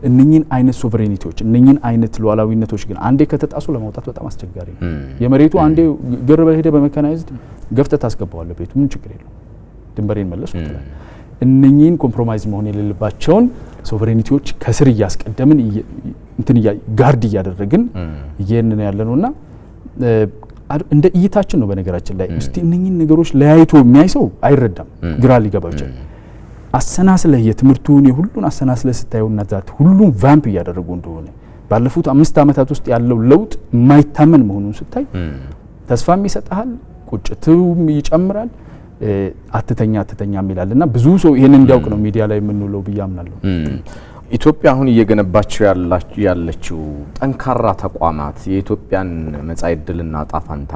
እነኚህን አይነት ሶቨሬኒቲዎች እነኚህን አይነት ሉዓላዊነቶች ግን አንዴ ከተጣሱ ለማውጣት በጣም አስቸጋሪ ነው። የመሬቱ አንዴ ግር በሄደ በመካናይዝድ ገፍተህ ታስገባዋለህ ቤቱ ምን ችግር የለው፣ ድንበሬን መለስኩ ይላል። እነኚህን ኮምፕሮማይዝ መሆን የሌለባቸውን ሶቨሬኒቲዎች ከስር እያስቀደምን እንትን ጋርድ እያደረግን እየሄድን ያለነውና እንደ እይታችን ነው። በነገራችን ላይ እስቲ እነኚህን ነገሮች ለያይቶ የሚያይ ሰው አይረዳም፣ ግራ ሊገባው ይችላል። አሰናስለህ የትምህርቱን የሁሉን አሰናስለህ ስታየውና ዛት ሁሉም ቫምፕ እያደረጉ እንደሆነ ባለፉት 5 ዓመታት ውስጥ ያለው ለውጥ የማይታመን መሆኑን ስታይ ተስፋም ይሰጣል፣ ቁጭትም ይጨምራል። አትተኛ ይላልና ብዙ ሰው ይሄን እንዲያውቅ ነው ሚዲያ ላይ የምንውለው ብዬ አምናለሁ። ኢትዮጵያ አሁን እየገነባቸው ያለችው ጠንካራ ተቋማት የኢትዮጵያን መጻኢ ዕድልና ዕጣ ፈንታ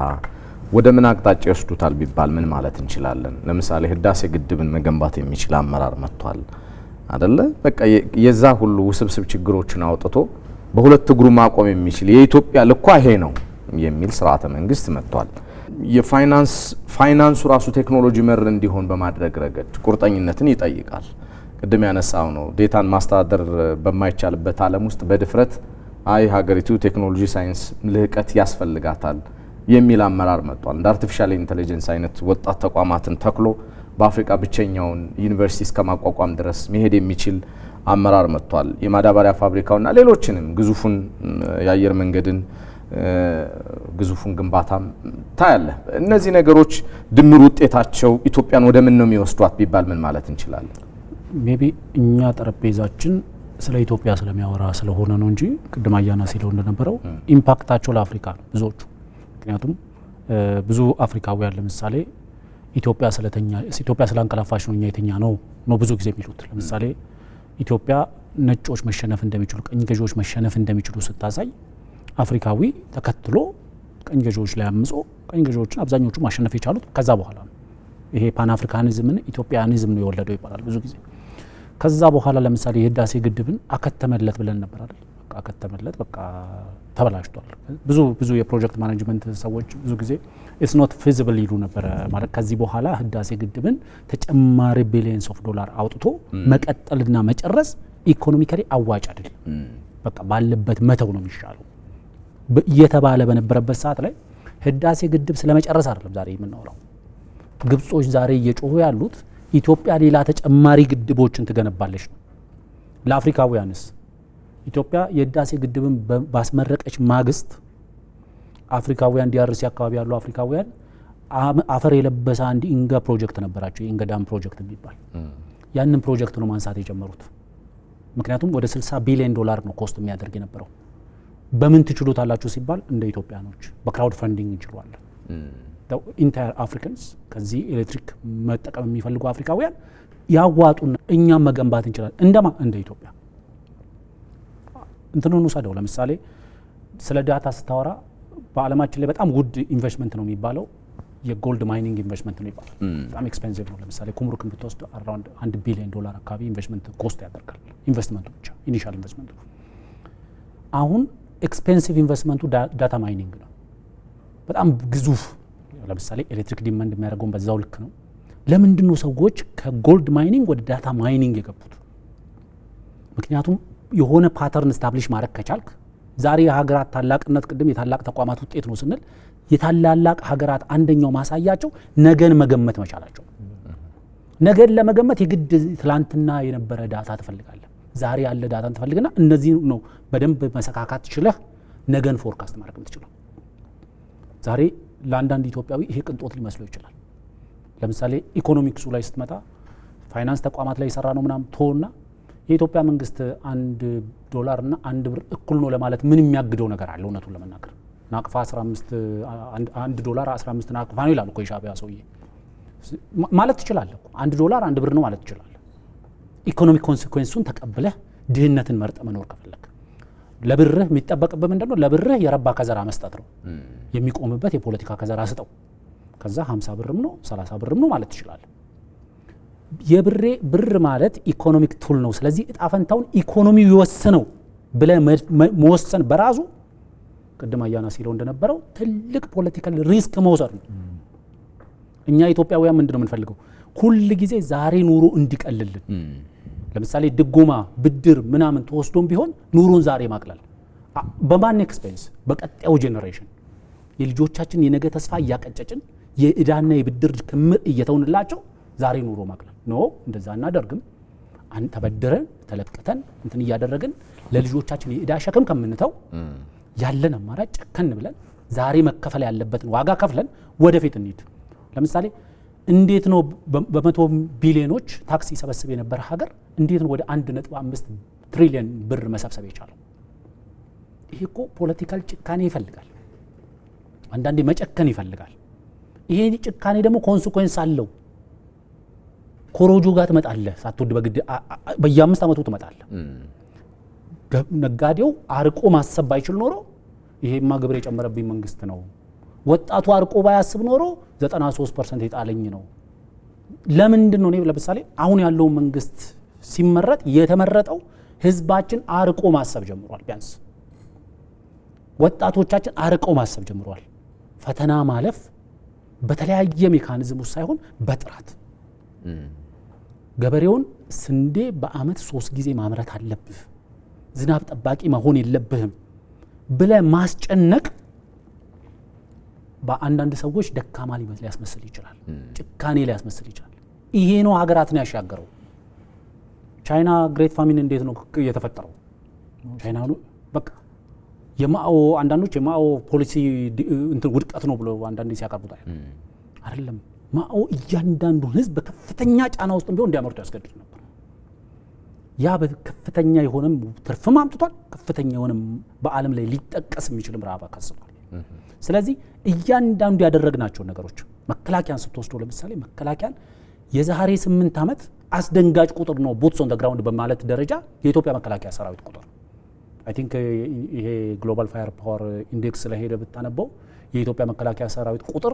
ወደ ምን አቅጣጫ ይወስዱታል ቢባል ምን ማለት እንችላለን? ለምሳሌ ህዳሴ ግድብን መገንባት የሚችል አመራር መጥቷል አይደለ? በቃ የዛ ሁሉ ውስብስብ ችግሮችን አውጥቶ በሁለት እግሩ ማቆም የሚችል የኢትዮጵያ ልኳ ይሄ ነው የሚል ስርዓተ መንግስት መጥቷል። ፋይናንሱ ራሱ ቴክኖሎጂ መር እንዲሆን በማድረግ ረገድ ቁርጠኝነትን ይጠይቃል። ቅድም ያነሳው ነው ዴታን ማስተዳደር በማይቻልበት ዓለም ውስጥ በድፍረት አይ ሀገሪቱ ቴክኖሎጂ ሳይንስ ልህቀት ያስፈልጋታል የሚል አመራር መጥቷል። እንደ አርቲፊሻል ኢንተለጀንስ አይነት ወጣት ተቋማትን ተክሎ በአፍሪካ ብቸኛውን ዩኒቨርሲቲ እስከማቋቋም ድረስ መሄድ የሚችል አመራር መጥቷል። የማዳበሪያ ፋብሪካውና ሌሎችንም ግዙፉን የአየር መንገድን ግዙፉን ግንባታም ታያለ። እነዚህ ነገሮች ድምር ውጤታቸው ኢትዮጵያን ወደ ምን ነው የሚወስዷት ቢባል ምን ማለት እንችላለን? ሜቢ እኛ ጠረጴዛችን ስለ ኢትዮጵያ ስለሚያወራ ስለሆነ ነው እንጂ ቅድም አያና ሲለው እንደነበረው ኢምፓክታቸው ለአፍሪካ ነው ብዙዎቹ። ምክንያቱም ብዙ አፍሪካውያን ለምሳሌ ኢትዮጵያ ስላንቀላፋች ነው እኛ የተኛ ነው ብዙ ጊዜ የሚሉት። ለምሳሌ ኢትዮጵያ ነጮች መሸነፍ እንደሚችሉ ቀኝ ገዢዎች መሸነፍ እንደሚችሉ ስታሳይ አፍሪካዊ ተከትሎ ቀኝ ገዢዎች ላይ አምጾ ቀኝ ገዢዎችን አብዛኞቹ ማሸነፍ የቻሉት ከዛ በኋላ ነው። ይሄ ፓን አፍሪካኒዝምን ኢትዮጵያኒዝም ነው የወለደው ይባላል ብዙ ጊዜ። ከዛ በኋላ ለምሳሌ የህዳሴ ግድብን አከተመለት ብለን ነበር አይደል? በቃ አከተመለት፣ በቃ ተበላሽቷል። ብዙ የፕሮጀክት ማኔጅመንት ሰዎች ብዙ ጊዜ ኢትስ ኖት ፊዚብል ይሉ ነበር። ማለት ከዚህ በኋላ ህዳሴ ግድብን ተጨማሪ ቢሊየንስ ኦፍ ዶላር አውጥቶ መቀጠልና መጨረስ ኢኮኖሚካሊ አዋጭ አይደለም፣ በቃ ባለበት መተው ነው የሚሻለው እየተባለ በነበረበት ሰዓት ላይ ህዳሴ ግድብ ስለመጨረስ አይደለም ዛሬ የምናወራው። ግብጾች ዛሬ እየጮሁ ያሉት ኢትዮጵያ ሌላ ተጨማሪ ግድቦችን ትገነባለች ነው። ለአፍሪካውያንስ ኢትዮጵያ የህዳሴ ግድብን ባስመረቀች ማግስት አፍሪካውያን ዲአርሲ አካባቢ ያሉ አፍሪካውያን አፈር የለበሰ አንድ ኢንጋ ፕሮጀክት ነበራቸው፣ የኢንጋ ዳም ፕሮጀክት የሚባል ያንን ፕሮጀክት ነው ማንሳት የጀመሩት። ምክንያቱም ወደ 60 ቢሊዮን ዶላር ነው ኮስት የሚያደርግ የነበረው። በምን ትችሉታላችሁ ሲባል እንደ ኢትዮጵያኖች በክራውድ ፈንዲንግ እንችላለን። ኢንታየር አፍሪካንስ ከዚህ ኤሌክትሪክ መጠቀም የሚፈልጉ አፍሪካውያን ያዋጡና እኛም መገንባት እንችላለን። እንደ ኢትዮጵያ እንትኑን ውሰደው። ለምሳሌ ስለ ዳታ ስታወራ በዓለማችን ላይ በጣም ውድ ኢንቨስትመንት ነው የሚባለው የጎልድ ማይኒንግ ኢንቨስትመንት ነው ይባላል። በጣም ኤክስፔንሲቭ ነው። ለምሳሌ ኩምሩክን ብትወስድ አራውንድ 1 ቢሊዮን ዶላር አካባቢ ኢንቨስትመንት ኮስት ያደርጋል። ኢንቨስትመንቱ ብቻ ኢኒሻል ኢንቨስትመንቱ። አሁን ኤክስፔንሲቭ ኢንቨስትመንቱ ዳታ ማይኒንግ ነው፣ በጣም ግዙፍ። ለምሳሌ ኤሌክትሪክ ዲማንድ የሚያደርገውን በዛው ልክ ነው። ለምንድን ነው ሰዎች ከጎልድ ማይኒንግ ወደ ዳታ ማይኒንግ የገቡት? ምክንያቱም የሆነ ፓተርን ስታብሊሽ ማድረግ ከቻልክ ዛሬ የሀገራት ታላቅነት ቅድም የታላቅ ተቋማት ውጤት ነው ስንል የታላላቅ ሀገራት አንደኛው ማሳያቸው ነገን መገመት መቻላቸው። ነገን ለመገመት የግድ ትላንትና የነበረ ዳታ ትፈልጋለህ፣ ዛሬ ያለ ዳታን ትፈልግና እነዚህ ነው በደንብ መሰካካት ችለህ ነገን ፎርካስት ማድረግ የምትችለው። ዛሬ ለአንዳንድ ኢትዮጵያዊ ይሄ ቅንጦት ሊመስለው ይችላል። ለምሳሌ ኢኮኖሚክሱ ላይ ስትመጣ ፋይናንስ ተቋማት ላይ የሰራ ነው ምናምን ቶና የኢትዮጵያ መንግስት $1 እና 1 ብር እኩል ነው ለማለት ምን የሚያግደው ነገር አለ? እውነቱን ለመናገር ናቅፋ 15 $1 15 ናቅፋ ነው ይላል እኮ የሻዕቢያ ሰውዬ። ማለት ትችላለህ እኮ $1 1 ብር ነው ማለት ትችላለህ። ኢኮኖሚክ ኮንሲኩዌንሱን ተቀብለህ ድህነትን መርጠ መኖር ከፈለክ ለብርህ የሚጠበቅብህ ምንድነው? ለብርህ የረባ ከዘራ መስጠት ነው። የሚቆምበት የፖለቲካ ከዘራ ስጠው። ከዛ 50 ብርም ነው 30 ብርም ነው ማለት ትችላለህ። ብር ማለት ኢኮኖሚክ ቱል ነው። ስለዚህ እጣፈንታውን ኢኮኖሚው ይወስነው ብለህ መወሰን በራሱ ቅድም አያና ሲለው እንደነበረው ትልቅ ፖለቲካል ሪስክ መውሰድ ነው። እኛ ኢትዮጵያውያን ምንድነው የምንፈልገው? ሁል ጊዜ ዛሬ ኑሮ እንዲቀልልን። ለምሳሌ ድጎማ ብድር ምናምን ተወስዶም ቢሆን ኑሮን ዛሬ ማቅለል በማን ኤክስፔንስ? በቀጣዩ ጄኔሬሽን የልጆቻችን የነገ ተስፋ እያቀጨጭን የእዳና የብድር ክምር እየተውንላቸው ዛሬ ኑሮ ማቅለል ነው። እንደዛ እናደርግም። ተበድረን ተለቅተን እንትን እያደረግን ለልጆቻችን የእዳ ሸክም ከምንተው ያለን አማራጭ ጨከን ብለን ዛሬ መከፈል ያለበትን ዋጋ ከፍለን ወደፊት እንሂድ። ለምሳሌ እንዴት ነው በመቶ ቢሊዮኖች ታክስ ይሰበስብ የነበረ ሀገር እንዴት ነው ወደ 1.5 ትሪሊዮን ብር መሰብሰብ የቻለው? ይሄ እኮ ፖለቲካል ጭካኔ ይፈልጋል። አንዳንዴ መጨከን ይፈልጋል። ይሄ ጭካኔ ደግሞ ኮንሲኩዌንስ አለው። ኮሮጆ ጋር ትመጣለህ፣ ሳትወድ በግድ በየ5 ዓመቱ ትመጣለህ። ነጋዴው አርቆ ማሰብ ባይችል ኖሮ ይሄማ ግብር የጨመረብኝ መንግስት ነው፣ ወጣቱ አርቆ ባያስብ ኖሮ 93% የጣለኝ ነው። ለምንድን ነው? ለምሳሌ አሁን ያለው መንግስት ሲመረጥ የተመረጠው ህዝባችን አርቆ ማሰብ ጀምሯል። ቢያንስ ወጣቶቻችን አርቀው ማሰብ ጀምሯል። ፈተና ማለፍ በተለያየ ሜካኒዝም ውስጥ ሳይሆን በጥራት ገበሬውን ስንዴ በአመት 3 ጊዜ ማምረት አለብህ፣ ዝናብ ጠባቂ መሆን የለብህም ብለህ ማስጨነቅ በአንዳንድ ሰዎች ደካማ ሊያስመስል ይችላል፣ ጭካኔ ሊያስመስል ይችላል። ይሄ ነው ሀገራትን ያሻገረው። ቻይና ግሬት ፋሚን እንዴት ነው የተፈጠረው? ቻይና በቃ የማኦ አንዳንዶች የማኦ ፖሊሲ እንትን ውድቀት ነው ብሎ አንዳንዴ ሲያቀርቡታል። አይደለም፣ ማኦ እያንዳንዱን ህዝብ በከፍተኛ ጫና ውስጥ ቢሆን እንዲያመርቱ ያስገድድ ነበር። ያ በከፍተኛ የሆነም ትርፍም አምጥቷል፣ ከፍተኛ የሆነም በዓለም ላይ ሊጠቀስ የሚችልም ረሃብ አካስሏል። ስለዚህ እያንዳንዱ ያደረግናቸውን ነገሮች መከላከያን ስትወስዶ ለምሳሌ መከላከያን የዛሬ 8 ዓመት አስደንጋጭ ቁጥር ነው ቡትስ ኦን ዘ ግራውንድ በማለት ደረጃ የኢትዮጵያ መከላከያ ሰራዊት ቁጥር አይ ቲንክ ይሄ ግሎባል ፋየር ፓወር ኢንዴክስ ስለሄደ ብታነበው የኢትዮጵያ መከላከያ ሰራዊት ቁጥር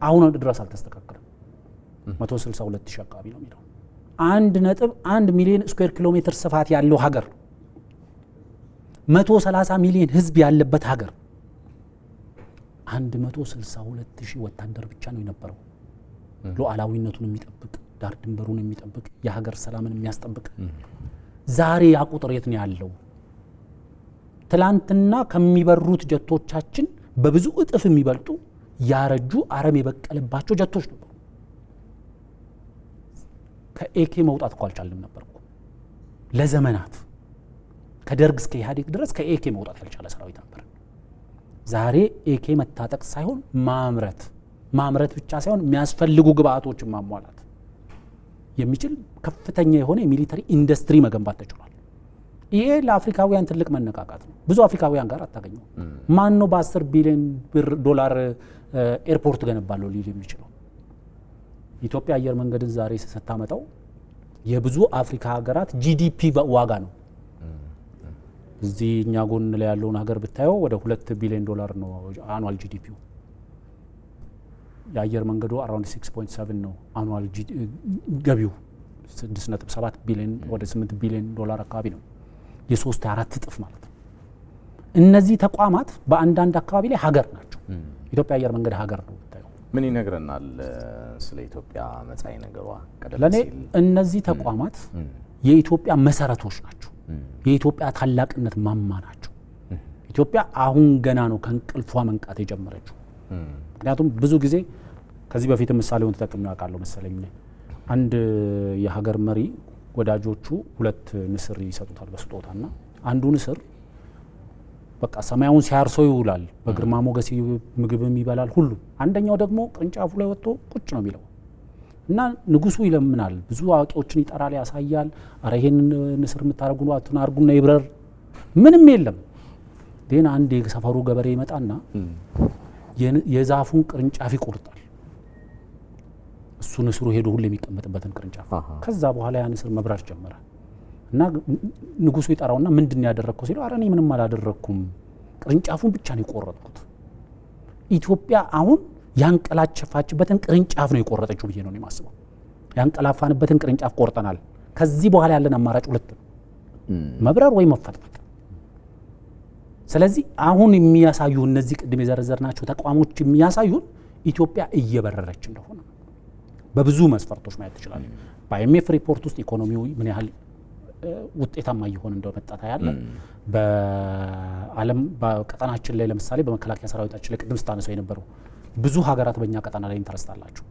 አሁን ድረስ አልተስተካከለም። 162,000 አካባቢ ነው የሚለው 1.1 ሚሊዮን ስኩዌር ኪሎ ሜትር ስፋት ያለው ሀገር 130 ሚሊዮን ህዝብ ያለበት ሀገር 162,000 ወታደር ብቻ ነው የነበረው። ሉዓላዊነቱን የሚጠብቅ ዳር ድንበሩን የሚጠብቅ የሀገር ሰላምን የሚያስጠብቅ ዛሬ ያ ቁጥር የት ነው ያለው? ትላንትና ከሚበሩት ጀቶቻችን በብዙ እጥፍ የሚበልጡ ያረጁ አረም የበቀለባቸው ጀቶች ነበሩ። ከኤኬ መውጣት እኮ አልቻልንም ነበር እኮ ለዘመናት ከደርግ እስከ ኢህአዴግ ድረስ ከኤኬ መውጣት ያልቻለ ሰራዊት ነበር። ዛሬ ኤኬ መታጠቅ ሳይሆን ማምረት ብቻ ሳይሆን የሚያስፈልጉ ግብአቶችን ማሟላት የሚችል ከፍተኛ የሆነ የሚሊተሪ ኢንዱስትሪ መገንባት ተችሏል። ይሄ ለአፍሪካውያን ትልቅ መነቃቃት ነው። ብዙ አፍሪካውያን ጋር አታገኘው። ማን ነው በ10 ቢሊዮን ዶላር ኤርፖርት ገነባለሁ ሊል የሚችለው? ኢትዮጵያ አየር መንገድን ዛሬ ስታመጣው የብዙ አፍሪካ ሀገራት ጂዲፒ ዋጋ ነው። እዚህ እኛ ጎን ላይ ያለውን ሀገር ብታየው ወደ 2 ቢሊዮን ዶላር ነው አኑዋል ጂዲፒው። የአየር መንገዱ አራውንድ 6.7 ነው አኑዋል ገቢው 6.7 ቢሊዮን ወደ 8 ቢሊዮን ዶላር አካባቢ ነው። የ3-4 እጥፍ ማለት ነው። እነዚህ ተቋማት በአንዳንድ አካባቢ ላይ ሀገር ናቸው። ኢትዮጵያ አየር መንገድ ሀገር ነው ብታየው። ምን ይነግረናል ስለ ኢትዮጵያ መጻኢ ነገሯ? ለኔ እነዚህ ተቋማት የኢትዮጵያ መሰረቶች ናቸው። የኢትዮጵያ ታላቅነት ማማ ናቸው። ኢትዮጵያ አሁን ገና ነው ከእንቅልፏ መንቃት የጀመረችው። ምክንያቱም ብዙ ጊዜ ከዚህ በፊት ምሳሌውን ተጠቅሜ አውቃለሁ መሰለኝ። አንድ የሀገር መሪ ወዳጆቹ 2 ንስር ይሰጡታል በስጦታና አንዱ ንስር በቃ ሰማያውን ሲያርሰው ይውላል፣ በግርማ ሞገስ ምግብም ይበላል ሁሉ። አንደኛው ደግሞ ቅርንጫፉ ላይ ወጥቶ ቁጭ ነው የሚለው እና ንጉሱ ይለምናል፣ ብዙ አዋቂዎችን ይጠራል፣ ያሳያል። አረ ይሄን ንስር የምታረጉ ነው አትናርጉና ይብረር። ምንም የለም። ግን አንድ የሰፈሩ ገበሬ ይመጣና የዛፉን ቅርንጫፍ ይቆርጣል። እሱ ንስሩ ሄዶ ሁሉ የሚቀመጥበትን ቅርንጫፍ። ከዛ በኋላ ያ ንስር መብረር ጀመረ እና ንጉሱ ይጠራውና ምንድን ያደረግከው ሲለው አረ እኔ ምንም አላደረኩም፣ ቅርንጫፉን ብቻ ነው የቆረጥኩት። ኢትዮጵያ አሁን ያንቀላፋችበትን ቅርንጫፍ ነው የቆረጠችው ብዬ ነው የማስበው። ያንቀላፋንበትን ቅርንጫፍ ቆርጠናል። ከዚህ በኋላ ያለን አማራጭ 2 ነው፣ መብረር ወይ መፈጥፈጥ። ስለዚህ አሁን የሚያሳዩ እነዚህ ቅድም የዘረዘርናቸው ተቋሞች የሚያሳዩን ኢትዮጵያ እየበረረች እንደሆነ በብዙ መስፈርቶች ማየት ትችላለህ። በአይኤምኤፍ ሪፖርት ውስጥ ኢኮኖሚው ምን ያህል ውጤታማ እየሆነ እንደመጣ ታያለህ። በዓለም በቀጠናችን ላይ ለምሳሌ በመከላከያ ሰራዊታችን ላይ ቅድም ስታነሳው የነበረው ብዙ ሀገራት በእኛ ቀጠና ላይ ኢንተረስት አላቸው።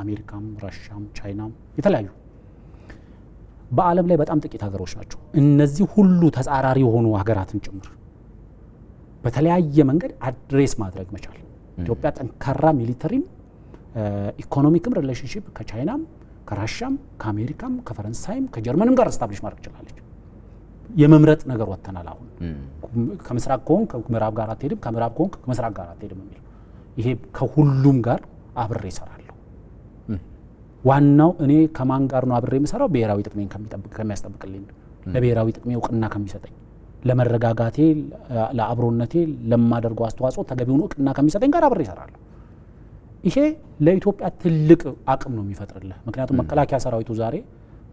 አሜሪካም፣ ራሽያም፣ ቻይናም የተለያዩ በዓለም ላይ በጣም ጥቂት ሀገሮች ናቸው እነዚህ ሁሉ ተጻራሪ የሆኑ ሀገራትን ጭምር በተለያየ መንገድ አድሬስ ማድረግ መቻል። ኢትዮጵያ ጠንካራ ሚሊተሪም ኢኮኖሚክም ሪሌሽንሺፕ ከቻይናም ከራሽያም ከአሜሪካም ከፈረንሳይም ከጀርመንም ጋር ስታብሊሽ ማድረግ ትችላለች። የመምረጥ ነገር ወጥተናል። አሁን ከምስራቅ ከሆንክ ከምዕራብ ጋር አትሄድም፣ ከምዕራብ ከሆንክ ከምስራቅ ጋር አትሄድም የሚል ይሄ ከሁሉም ጋር አብሬ እሰራለሁ። ዋናው እኔ ከማን ጋር ነው አብሬ የምሰራው? ብሔራዊ ጥቅሜን ከሚያስጠብቅልኝ፣ ለብሔራዊ ጥቅሜ እውቅና ከሚሰጠኝ፣ ለመረጋጋቴ፣ ለአብሮነቴ ለማደርገው አስተዋጽኦ ተገቢውን እውቅና ከሚሰጠኝ ጋር አብሬ እሰራለሁ። ይሄ ለኢትዮጵያ ትልቅ አቅም ነው የሚፈጥርልህ። ምክንያቱም መከላከያ ሰራዊቱ ዛሬ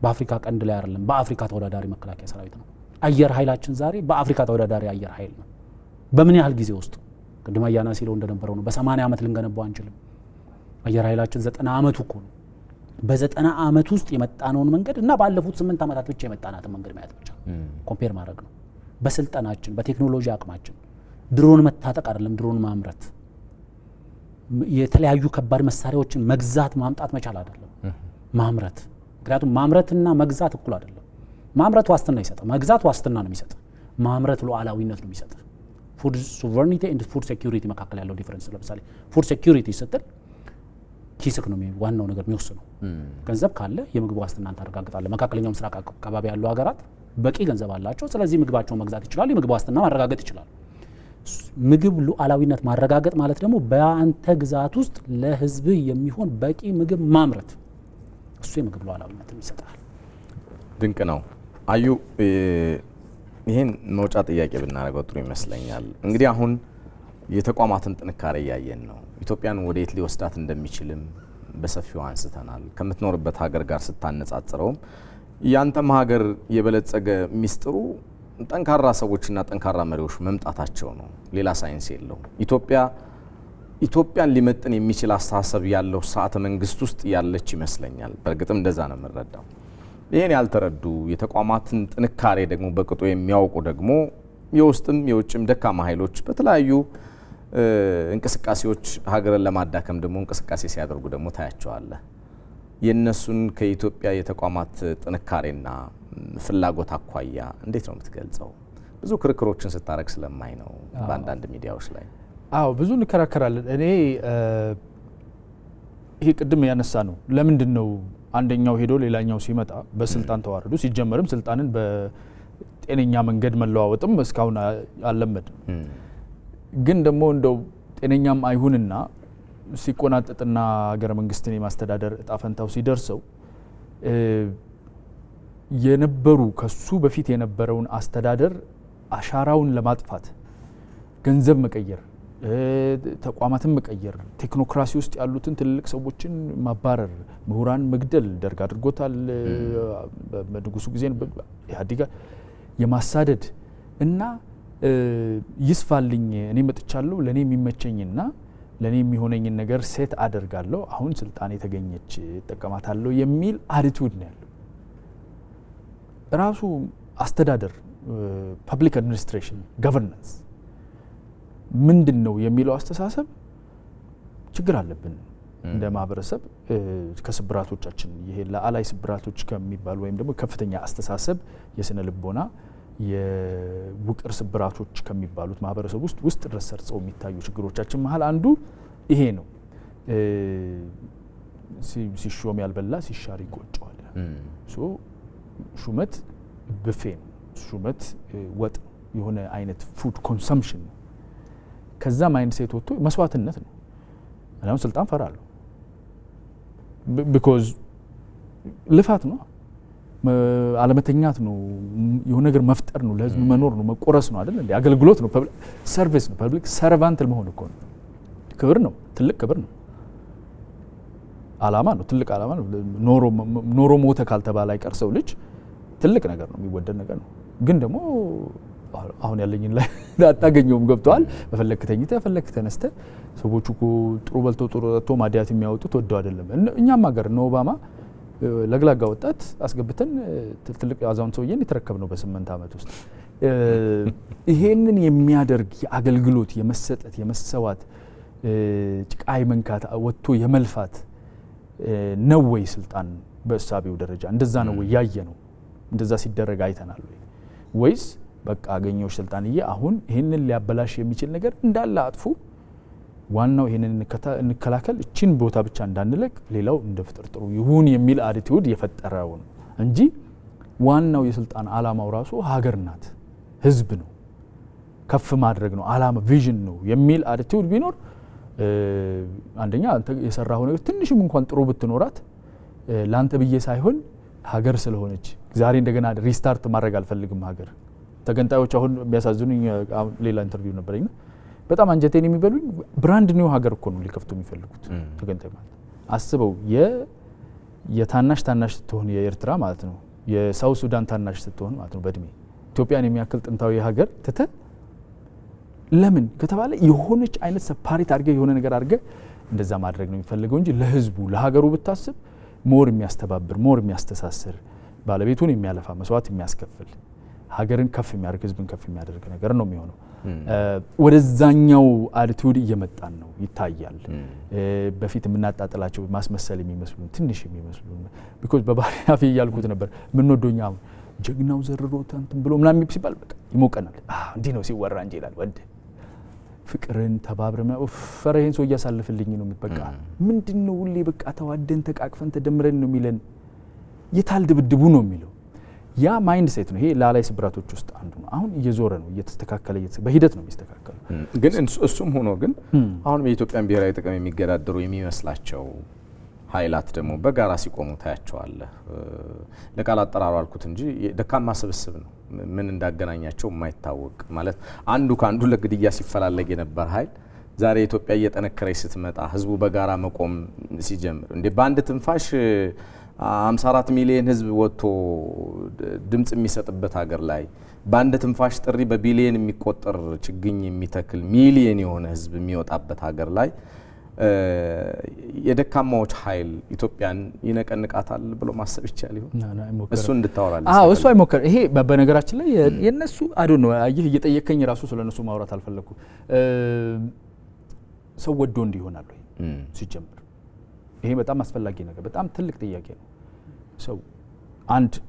በአፍሪካ ቀንድ ላይ አይደለም፣ በአፍሪካ ተወዳዳሪ መከላከያ ሰራዊት ነው። አየር ኃይላችን ዛሬ በአፍሪካ ተወዳዳሪ አየር ኃይል ነው። በምን ያህል ጊዜ ውስጥ ቅድም አያና ሲለው እንደነበረው ነው። በ80 ዓመት ልንገነባው አንችልም። አየር ኃይላችን 90 ዓመቱ እኮ ነው። በ90 ዓመት ውስጥ የመጣነውን መንገድ እና ባለፉት 8 ዓመታት ብቻ የመጣናትን መንገድ ማየት ብቻ ኮምፔር ማድረግ ነው። በስልጠናችን በቴክኖሎጂ አቅማችን ድሮን መታጠቅ አይደለም ድሮን ማምረት፣ የተለያዩ ከባድ መሳሪያዎችን መግዛት ማምጣት መቻል አይደለም ማምረት። ምክንያቱም ማምረትና መግዛት እኩል አይደለም። ማምረት ዋስትና ይሰጣል፣ መግዛት ዋስትና ነው የሚሰጥ። ማምረት ሉዓላዊነት ነው የሚሰጥ። ፉድ ሶቨርኒቲ ኤንድ ፉድ ሴኩሪቲ መካከል ያለው ዲፈረንስ ለምሳሌ ፉድ ሴኩሪቲ ስትል ኪስክ ነው ዋናው ነገር የሚወስነው። ገንዘብ ካለ የምግብ ዋስትናን ታረጋግጣለህ። መካከለኛው ምስራቅ አካባቢ ያሉ ሀገራት በቂ ገንዘብ አላቸው፣ ስለዚህ ምግባቸውን መግዛት ይችላሉ፣ የምግብ ዋስትና ማረጋገጥ ይችላሉ። ምግብ ሉዓላዊነት ማረጋገጥ ማለት ደግሞ በአንተ ግዛት ውስጥ ለህዝብ የሚሆን በቂ ምግብ ማምረት፣ እሱ የምግብ ሉዓላዊነትን ይሰጣል። ድንቅ ነው። አዩ ይሄን መውጫ ጥያቄ ብናደርገው ጥሩ ይመስለኛል። እንግዲህ አሁን የተቋማትን ጥንካሬ እያየን ነው። ኢትዮጵያን ወዴት ሊወስዳት እንደሚችልም በሰፊው አንስተናል። ከምትኖርበት ሀገር ጋር ስታነጻጽረውም ያንተም ሀገር የበለጸገ ሚስጥሩ ጠንካራ ሰዎችና ጠንካራ መሪዎች መምጣታቸው ነው። ሌላ ሳይንስ የለውም። ኢትዮጵያን ሊመጥን የሚችል አስተሳሰብ ያለው ስርዓተ መንግስት ውስጥ ያለች ይመስለኛል። በእርግጥም እንደዛ ነው የምንረዳው። ይሄን ያልተረዱ የተቋማትን ጥንካሬ ደግሞ በቅጡ የሚያውቁ ደግሞ የውስጥም የውጭም ደካማ ኃይሎች በተለያዩ እንቅስቃሴዎች ሀገርን ለማዳከም ደግሞ እንቅስቃሴ ሲያደርጉ ደግሞ ታያቸዋለህ። የነሱን ከኢትዮጵያ የተቋማት ጥንካሬና ፍላጎት አኳያ እንዴት ነው የምትገልጸው? ብዙ ክርክሮችን ስታረግ ስለማይ ነው በአንዳንድ ሚዲያዎች ላይ። አዎ ብዙ እንከራከራለን። እኔ ይሄ ቅድም ያነሳ ነው። ለምንድን ነው አንደኛው ሄዶ ሌላኛው ሲመጣ በስልጣን ተዋረዱ? ሲጀመርም ስልጣንን በጤነኛ መንገድ መለዋወጥም እስካሁን አልለመድም። ግን ደግሞ እንደው ጤነኛም አይሁንና ሲቆናጠጥና ሀገረ መንግስትን የማስተዳደር እጣ ፈንታው ሲደርሰው የነበሩ ከሱ በፊት የነበረውን አስተዳደር አሻራውን ለማጥፋት ገንዘብ መቀየር፣ ተቋማትን መቀየር፣ ቴክኖክራሲ ውስጥ ያሉትን ትልልቅ ሰዎችን ማባረር፣ ምሁራን መግደል ደርግ አድርጎታል። በንጉሱ ጊዜ ኢህአዴግ የማሳደድ እና ይስፋልኝ እኔ መጥቻለሁ ለኔ የሚመቸኝና ለኔ የሚሆነኝን ነገር ሴት አደርጋለሁ፣ አሁን ስልጣን የተገኘች እጠቀማታለሁ የሚል አቲቲዩድ ነው ያለው። ራሱ አስተዳደር ፐብሊክ አድሚኒስትሬሽን ገቨርናንስ ምንድን ነው የሚለው አስተሳሰብ ችግር አለብን እንደ ማህበረሰብ። ከስብራቶቻችን ይሄ ለአላይ ስብራቶች ከሚባሉ ወይም ደግሞ ከፍተኛ አስተሳሰብ የስነ ልቦና የውቅር ስብራቶች ከሚባሉት ማህበረሰብ ውስጥ ድረስ ሰርጸው የሚታዩ ችግሮቻችን መሀል አንዱ ይሄ ነው። ሲሾም ያልበላ ሲሻር ይቆጨዋል። ሹመት ብፌ ነው። ሹመት ወጥ የሆነ አይነት ፉድ ኮንሰምፕሽን ነው። ከዛ ማይንድ ሴት ወጥቶ መስዋዕትነት ነው። አሁን ስልጣን ፈራለሁ ቢኮዝ ልፋት ነው፣ አለመተኛት ነው፣ የሆነ ነገር መፍጠር ነው፣ ለህዝብ መኖር ነው፣ መቆረስ ነው አይደል እንዴ? አገልግሎት ነው፣ ሰርቪስ ነው። ፐብሊክ ሰርቫንት መሆን እኮ ነው። ክብር ነው፣ ትልቅ ክብር ነው። አላማ ነው፣ ትልቅ አላማ ነው። ኖሮ ሞተ ካልተባለ አይቀር ሰው ልጅ ትልቅ ነገር ነው፣ የሚወደድ ነገር ነው። ግን ደግሞ አሁን ያለኝን ላይ አታገኘውም። ገብተዋል። በፈለክ ተኝተህ በፈለክ ተነስተህ ሰዎቹ እኮ ጥሩ በልቶ ጥሩ ጠጥቶ ማዲያት የሚያወጡት ወደው አይደለም። እኛም ሀገር ነው ኦባማ ለግላጋ ወጣት አስገብተን ትልቅ አዛውንት ሰውዬን የተረከብነው በ8 ዓመት ውስጥ። ይሄንን የሚያደርግ የአገልግሎት የመሰጠት የመሰዋት ጭቃ መንካት ወጥቶ የመልፋት ነው ወይ ስልጣን በእሳቤው ደረጃ እንደዛ ነው ወይ ያየ ነው? እንደዛ ሲደረግ አይተናል ወይ? ወይስ በቃ አገኘዎች ስልጣንዬ አሁን ይሄንን ሊያበላሽ የሚችል ነገር እንዳለ አጥፉ፣ ዋናው ይሄንን እንከላከል፣ እቺን ቦታ ብቻ እንዳንለቅ፣ ሌላው እንደ ፍጥር ጥሩ ይሁን የሚል አቲቲዩድ የፈጠረው ነው እንጂ ዋናው የስልጣን አላማው ራሱ ሀገር ናት፣ ህዝብ ነው፣ ከፍ ማድረግ ነው፣ አላማ ቪዥን ነው የሚል አቲቲዩድ ቢኖር አንደኛ አንተ የሰራው ነገር ትንሽም እንኳን ጥሩ ብትኖራት ላንተ ብዬ ሳይሆን ሀገር ስለሆነች ዛሬ እንደገና ሪስታርት ማድረግ አልፈልግም ሀገር። ተገንጣዮች አሁን የሚያሳዝኑኝ ሌላ ኢንተርቪው ነበረኝና በጣም አንጀቴን የሚበሉኝ ብራንድ ኒው ሀገር እኮ ነው ሊከፍቱ የሚፈልጉት ተገንጣይ ማለት አስበው። የታናሽ ስትሆን የኤርትራ ማለት ነው፣ የሳውት ሱዳን ታናሽ ስትሆን ማለት ነው በእድሜ ኢትዮጵያን የሚያክል ጥንታዊ ሀገር ትተህ ለምን ከተባለ የሆነች አይነት ሰፓሬት አድርገህ የሆነ ነገር አድርገህ እንደዛ ማድረግ ነው የሚፈልገው እንጂ ለህዝቡ ለሀገሩ ብታስብ ሞር የሚያስተባብር ሞር የሚያስተሳስር ባለቤቱን የሚያለፋ መስዋዕት የሚያስከፍል ሀገርን ከፍ የሚያደርግ ህዝብን ከፍ የሚያደርግ ነገር ነው የሚሆነው። ወደዛኛው አቲቲዩድ እየመጣን ነው ይታያል። በፊት የምናጣጥላቸው ማስመሰል የሚመስሉ ትንሽ የሚመስሉ ቢኮዝ በባህሪያፊ እያልኩት ነበር ምንወዶኛ ጀግናው ዘርሮት እንትን ብሎ ምናምን ሲባል በቃ ይሞቀናል። እንዲህ ነው ሲወራ እንጂ ይላል ወንድ ፍቅርን ተባብረን ፈረህን ሰው እያሳልፍልኝ ነው የምትበቃ ምንድነው ሁሌ በቃ ተዋደን ተቃቅፈን ተደምረን ነው የሚለን የታል ድብድቡ ነው የሚለው ያ ማይንድ ሴት ነው። ይሄ ላላይ ስብራቶች ውስጥ አንዱ ነው። አሁን እየዞረ ነው እየተስተካከለ በሂደት ነው የሚስተካከለው። ግን እሱም ሆኖ ግን አሁን የኢትዮጵያን ብሔራዊ ጥቅም የሚገዳደሩ የሚመስላቸው ኃይላት ደግሞ በጋራ ሲቆሙ ታያቸዋለህ። ለቃል አጠራሩ አልኩት እንጂ ደካማ ስብስብ ነው። ምን እንዳገናኛቸው የማይታወቅ ማለት አንዱ ካንዱ ለግድያ ሲፈላለግ የነበር ኃይል ዛሬ ኢትዮጵያ እየጠነከረች ስትመጣ ህዝቡ በጋራ መቆም ሲጀምር እንዴ በአንድ ትንፋሽ 54 ሚሊዮን ህዝብ ወጥቶ ድምጽ የሚሰጥበት ሀገር ላይ በአንድ ትንፋሽ ጥሪ በቢሊየን የሚቆጠር ችግኝ የሚተክል ሚሊየን የሆነ ህዝብ የሚወጣበት ሀገር ላይ የደካማዎች ኃይል ኢትዮጵያን ይነቀንቃታል ብሎ ማሰብ ይቻል ይሆን? እሱ እንድታወራለህ። እሱ አይሞከር። ይሄ በነገራችን ላይ የነሱ አዶ ነው። አየህ እየጠየከኝ ራሱ ስለነሱ ማውራት አልፈለኩ። ሰው ወዶ እንዲሆናል ወይ ሲጀምር ይሄ በጣም አስፈላጊ ነገር በጣም ትልቅ ጥያቄ ነው። ሰው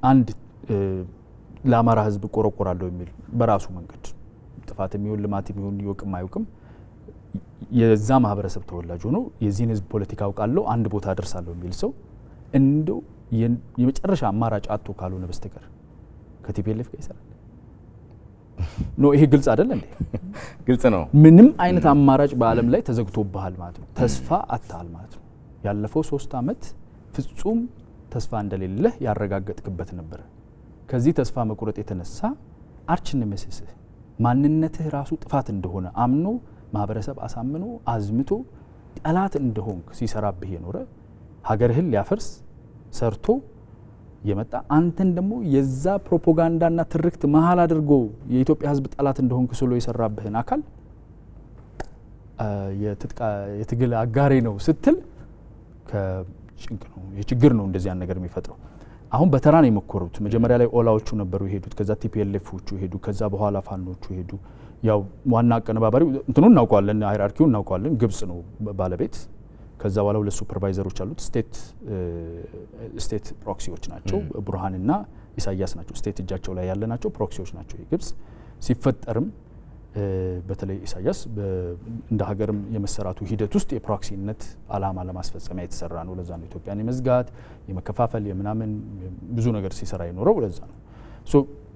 አንድ ለአማራ ህዝብ ቆረቆራለሁ የሚል በራሱ መንገድ ጥፋት የሚሆን ልማት የሚሆን ይወቅም አይወቅም የዛ ማህበረሰብ ተወላጅ ሆኖ የዚህን ህዝብ ፖለቲካ አውቃለሁ አንድ ቦታ አደርሳለሁ የሚል ሰው እንደው የመጨረሻ አማራጭ አጥቶ ካልሆነ በስተቀር ከቲፒኤልኤፍ ጋር ይሰራል ነው። ይሄ ግልጽ አይደል እንዴ? ግልጽ ነው። ምንም አይነት አማራጭ በአለም ላይ ተዘግቶብሃል ማለት ነው። ተስፋ አጥተሃል ማለት ነው። ያለፈው 3 አመት ፍጹም ተስፋ እንደሌለ ያረጋገጥክበት ነበር። ከዚህ ተስፋ መቁረጥ የተነሳ አርች ነመሰስ ማንነትህ ራሱ ጥፋት እንደሆነ አምኖ ማህበረሰብ አሳምኖ አዝምቶ ጠላት እንደሆንክ ሲሰራብህ የኖረ ሀገርህን ሊያፈርስ ሰርቶ የመጣ አንተን ደግሞ የዛ ፕሮፓጋንዳና ትርክት መሃል አድርጎ የኢትዮጵያ ህዝብ ጠላት እንደሆንክ ስሎ የሰራብህን አካል የትግል አጋሬ ነው ስትል ከጭንቅ ነው የችግር ነው እንደዚህ ያን ነገር የሚፈጥረው። አሁን በተራ ነው የመኮሩት። መጀመሪያ ላይ ኦላዎቹ ነበሩ የሄዱት፣ ከዛ ቲፒኤልኤፎቹ ሄዱ፣ ከዛ በኋላ ፋኖቹ ሄዱ። ያው ዋና አቀነባባሪው እንትኑን እናውቀዋለን፣ ሃይራርኪውን እናውቀዋለን። ግብጽ ነው ባለቤት። ከዛ በኋላ ሁለት ሱፐርቫይዘሮች አሉት። ስቴት ፕሮክሲዎች ናቸው፣ ቡርሃንና ኢሳያስ ናቸው። ስቴት እጃቸው ላይ ያለ ናቸው፣ ፕሮክሲዎች ናቸው። የግብጽ ሲፈጠርም በተለይ ኢሳያስ እንደ ሀገርም የመሰራቱ ሂደት ውስጥ የፕሮክሲነት አላማ ለማስፈጸሚያ የተሰራ ነው። ለዛ ነው ኢትዮጵያን የመዝጋት የመከፋፈል የምናምን ብዙ ነገር ሲሰራ የኖረው ለዛ ነው። ሶ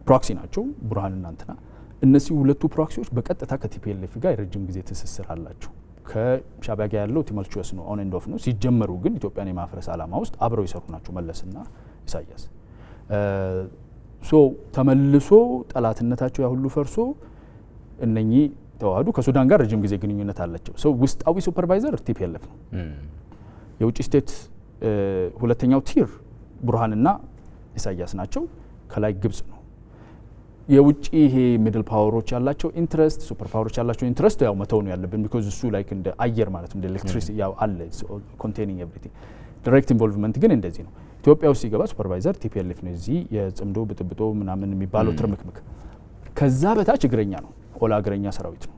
ፕሮክሲ ናቸው ቡርሃንና እንትና። እነዚህ ሁለቱ ፕሮክሲዎች በቀጥታ ከቲፒኤልኤፍ ጋር የረጅም ጊዜ ትስስር አላቸው። ከሻዕቢያ ጋር ያለው ቲሞልቹስ ነው፣ ኦን ኤንድ ኦፍ ነው። ሲጀመሩ ግን ኢትዮጵያን የማፍረስ አላማ ውስጥ አብረው ይሰሩ ናቸው መለስና ኢሳያስ። ሶ ተመልሶ ጠላትነታቸው ያ ሁሉ ፈርሶ እነኚህ ተዋህዱ ከሱዳን ጋር ረጅም ጊዜ ግንኙነት አላቸው። ሰው ውስጣዊ ሱፐርቫይዘር ቲፒኤልኤፍ ነው። የውጭ ስቴት ሁለተኛው ቲር ቡርሃንና ኢሳያስ ናቸው። ከላይ ግብጽ ነው። የውጭ ይሄ ሚድል ፓወሮች ያላቸው ኢንትረስት ሱፐር ፓወሮች ያላቸው ኢንትረስት ያው መተው ነው ያለብን ቢኮዝ እሱ ላይክ እንደ አየር ማለት እንደ ኤሌክትሪሲቲ ያው አለ ኮንቴኒንግ ኤቭሪቲንግ። ዳይሬክት ኢንቮልቭመንት ግን እንደዚህ ነው። ኢትዮጵያ ውስጥ ሲገባ ሱፐርቫይዘር ቲፒኤልኤፍ ነው። እዚህ የጽምዶ ብጥብጦ ምናምን የሚባለው ትርምክምክ ከዛ በታች እግረኛ ነው። ኦላ እግረኛ ሰራዊት ነው።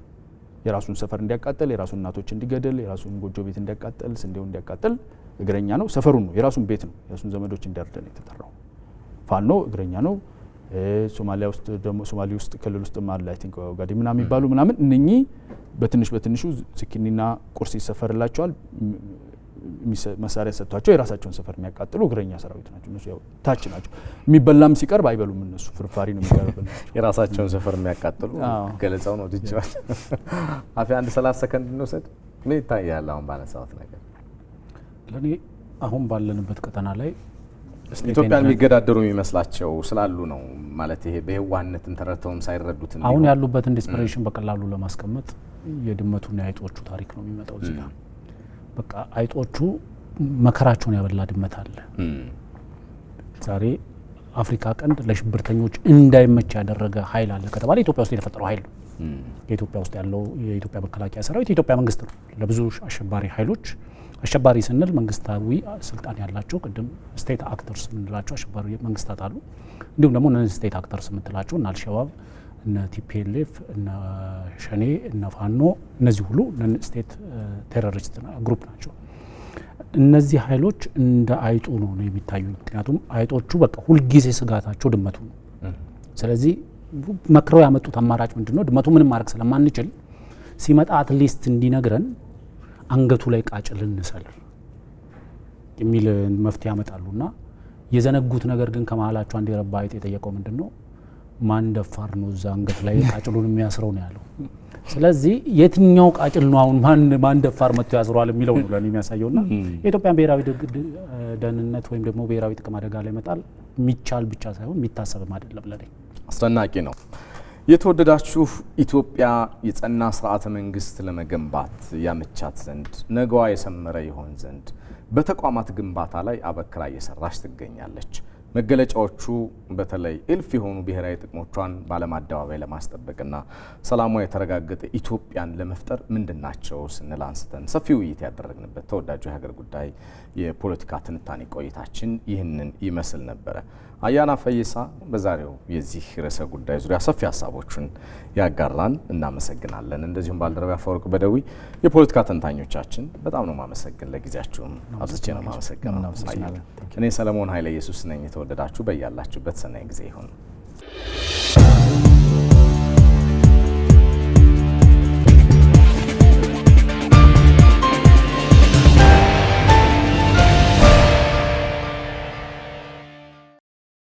የራሱን ሰፈር እንዲያቃጥል፣ የራሱን እናቶች እንዲገድል፣ የራሱን ጎጆ ቤት እንዲያቃጥል፣ ስንዴው እንዲያቃጥል እግረኛ ነው። ሰፈሩን ነው የራሱን ቤት ነው የራሱን ዘመዶች እንዲያርድ ነው የተጠራው። ፋኖ እግረኛ ነው። ሶማሊያ ውስጥ ደግሞ ሶማሊ ውስጥ ክልል ውስጥ ማለ አይ ቲንክ ጋዲ ምናምን የሚባሉ ምናምን እነኚህ በትንሹ ዝኪኒና ቁርስ ይሰፈርላቸዋል። መሳሪያ ሰጥቷቸው የራሳቸውን ሰፈር የሚያቃጥሉ እግረኛ ሰራዊት ናቸው። እነሱ ያው ታች ናቸው። የሚበላም ሲቀርብ አይበሉም። እነሱ ፍርፋሪ ነው የሚቀርብልን። የራሳቸውን ሰፈር የሚያቃጥሉ ገለጻው ነው ድጅዋል። አፊ አንድ 30 ሰከንድ እንውሰድ። ምን ይታያል አሁን ባነሳሁት ነገር? ለኔ አሁን ባለንበት ቀጠና ላይ ኢትዮጵያን የሚገዳደሩ የሚመስላቸው ስላሉ ነው ማለት ይሄ በየዋህነትን ተረድተውም ሳይረዱት ነው። አሁን ያሉበትን ዲስፕሬሽን በቀላሉ ለማስቀመጥ የድመቱና የአይጦቹ ታሪክ ነው የሚመጣው እዚህ ጋር። በቃ አይጦቹ መከራቸውን ያበላ ድመት አለ። ዛሬ አፍሪካ ቀንድ ለሽብርተኞች እንዳይመች ያደረገ ኃይል አለ ከተባለ ኢትዮጵያ ውስጥ የተፈጠረው ኃይል ነው። የኢትዮጵያ ውስጥ ያለው የኢትዮጵያ መከላከያ ሰራዊት የኢትዮጵያ መንግስት ነው ለብዙ አሸባሪ ኃይሎች አሸባሪ ስንል መንግስታዊ ስልጣን ያላቸው ቅድም ስቴት አክተርስ የምንላቸው አሸባሪ መንግስታት አሉ። እንዲሁም ደግሞ እነዚህ ስቴት አክተርስ የምትላቸው እነ አልሸባብ፣ እነ ቲፒኤልኤፍ፣ እነ ሸኔ፣ እነ ፋኖ እነዚህ ሁሉ ስቴት ቴሮሪስት ግሩፕ ናቸው። እነዚህ ኃይሎች እንደ አይጡ ነው የሚታዩ። ምክንያቱም አይጦቹ በቃ ሁልጊዜ ስጋታቸው ድመቱ ነው። ስለዚህ መክረው ያመጡት አማራጭ ምንድነው? ድመቱ ምንም ማድረግ ስለማንችል ሲመጣ አትሊስት እንዲነግረን አንገቱ ላይ ቃጭል እንሰል የሚል መፍትሄ ያመጣሉና የዘነጉት ነገር ግን ከመሀላቸው አንድ የረባ አይጥ የጠየቀው ምንድነው? ማን ደፋር ነው እዛ አንገት ላይ ቃጭሉን የሚያስረው ነው ያለው። ስለዚህ የትኛው ቃጭል ነው አሁን ማን ደፋር መጥቶ ያስረዋል የሚለው ነው ለኔ የሚያሳየውና የኢትዮጵያን ብሔራዊ ደህንነት ወይም ደግሞ ብሔራዊ ጥቅም አደጋ ላይ መጣል የሚቻል ብቻ ሳይሆን የሚታሰብም አይደለም ለኔ። አስደናቂ ነው። የተወደዳችሁ ኢትዮጵያ የጸና ስርዓተ መንግስት ለመገንባት ያመቻት ዘንድ ነገዋ የሰመረ ይሆን ዘንድ በተቋማት ግንባታ ላይ አበክራ እየሰራች ትገኛለች። መገለጫዎቹ በተለይ እልፍ የሆኑ ብሔራዊ ጥቅሞቿን በዓለም አደባባይ ለማስጠበቅና ሰላሟ የተረጋገጠ ኢትዮጵያን ለመፍጠር ምንድናቸው ስንል አንስተን ሰፊ ውይይት ያደረግንበት ተወዳጁ የሀገር ጉዳይ የፖለቲካ ትንታኔ ቆይታችን ይህንን ይመስል ነበረ። አያና ፈይሳ በዛሬው የዚህ ርዕሰ ጉዳይ ዙሪያ ሰፊ ሀሳቦችን ያጋራን፣ እናመሰግናለን። እንደዚሁም ባልደረባ አፈወርቅ በደዊ የፖለቲካ ተንታኞቻችን በጣም ነው ማመሰግን። ለጊዜያችሁም አብዝቼ ነው ማመሰግነው። እኔ ሰለሞን ኃይለ ኢየሱስ ነኝ። የተወደዳችሁ በያላችሁበት ሰናይ ጊዜ ይሁን።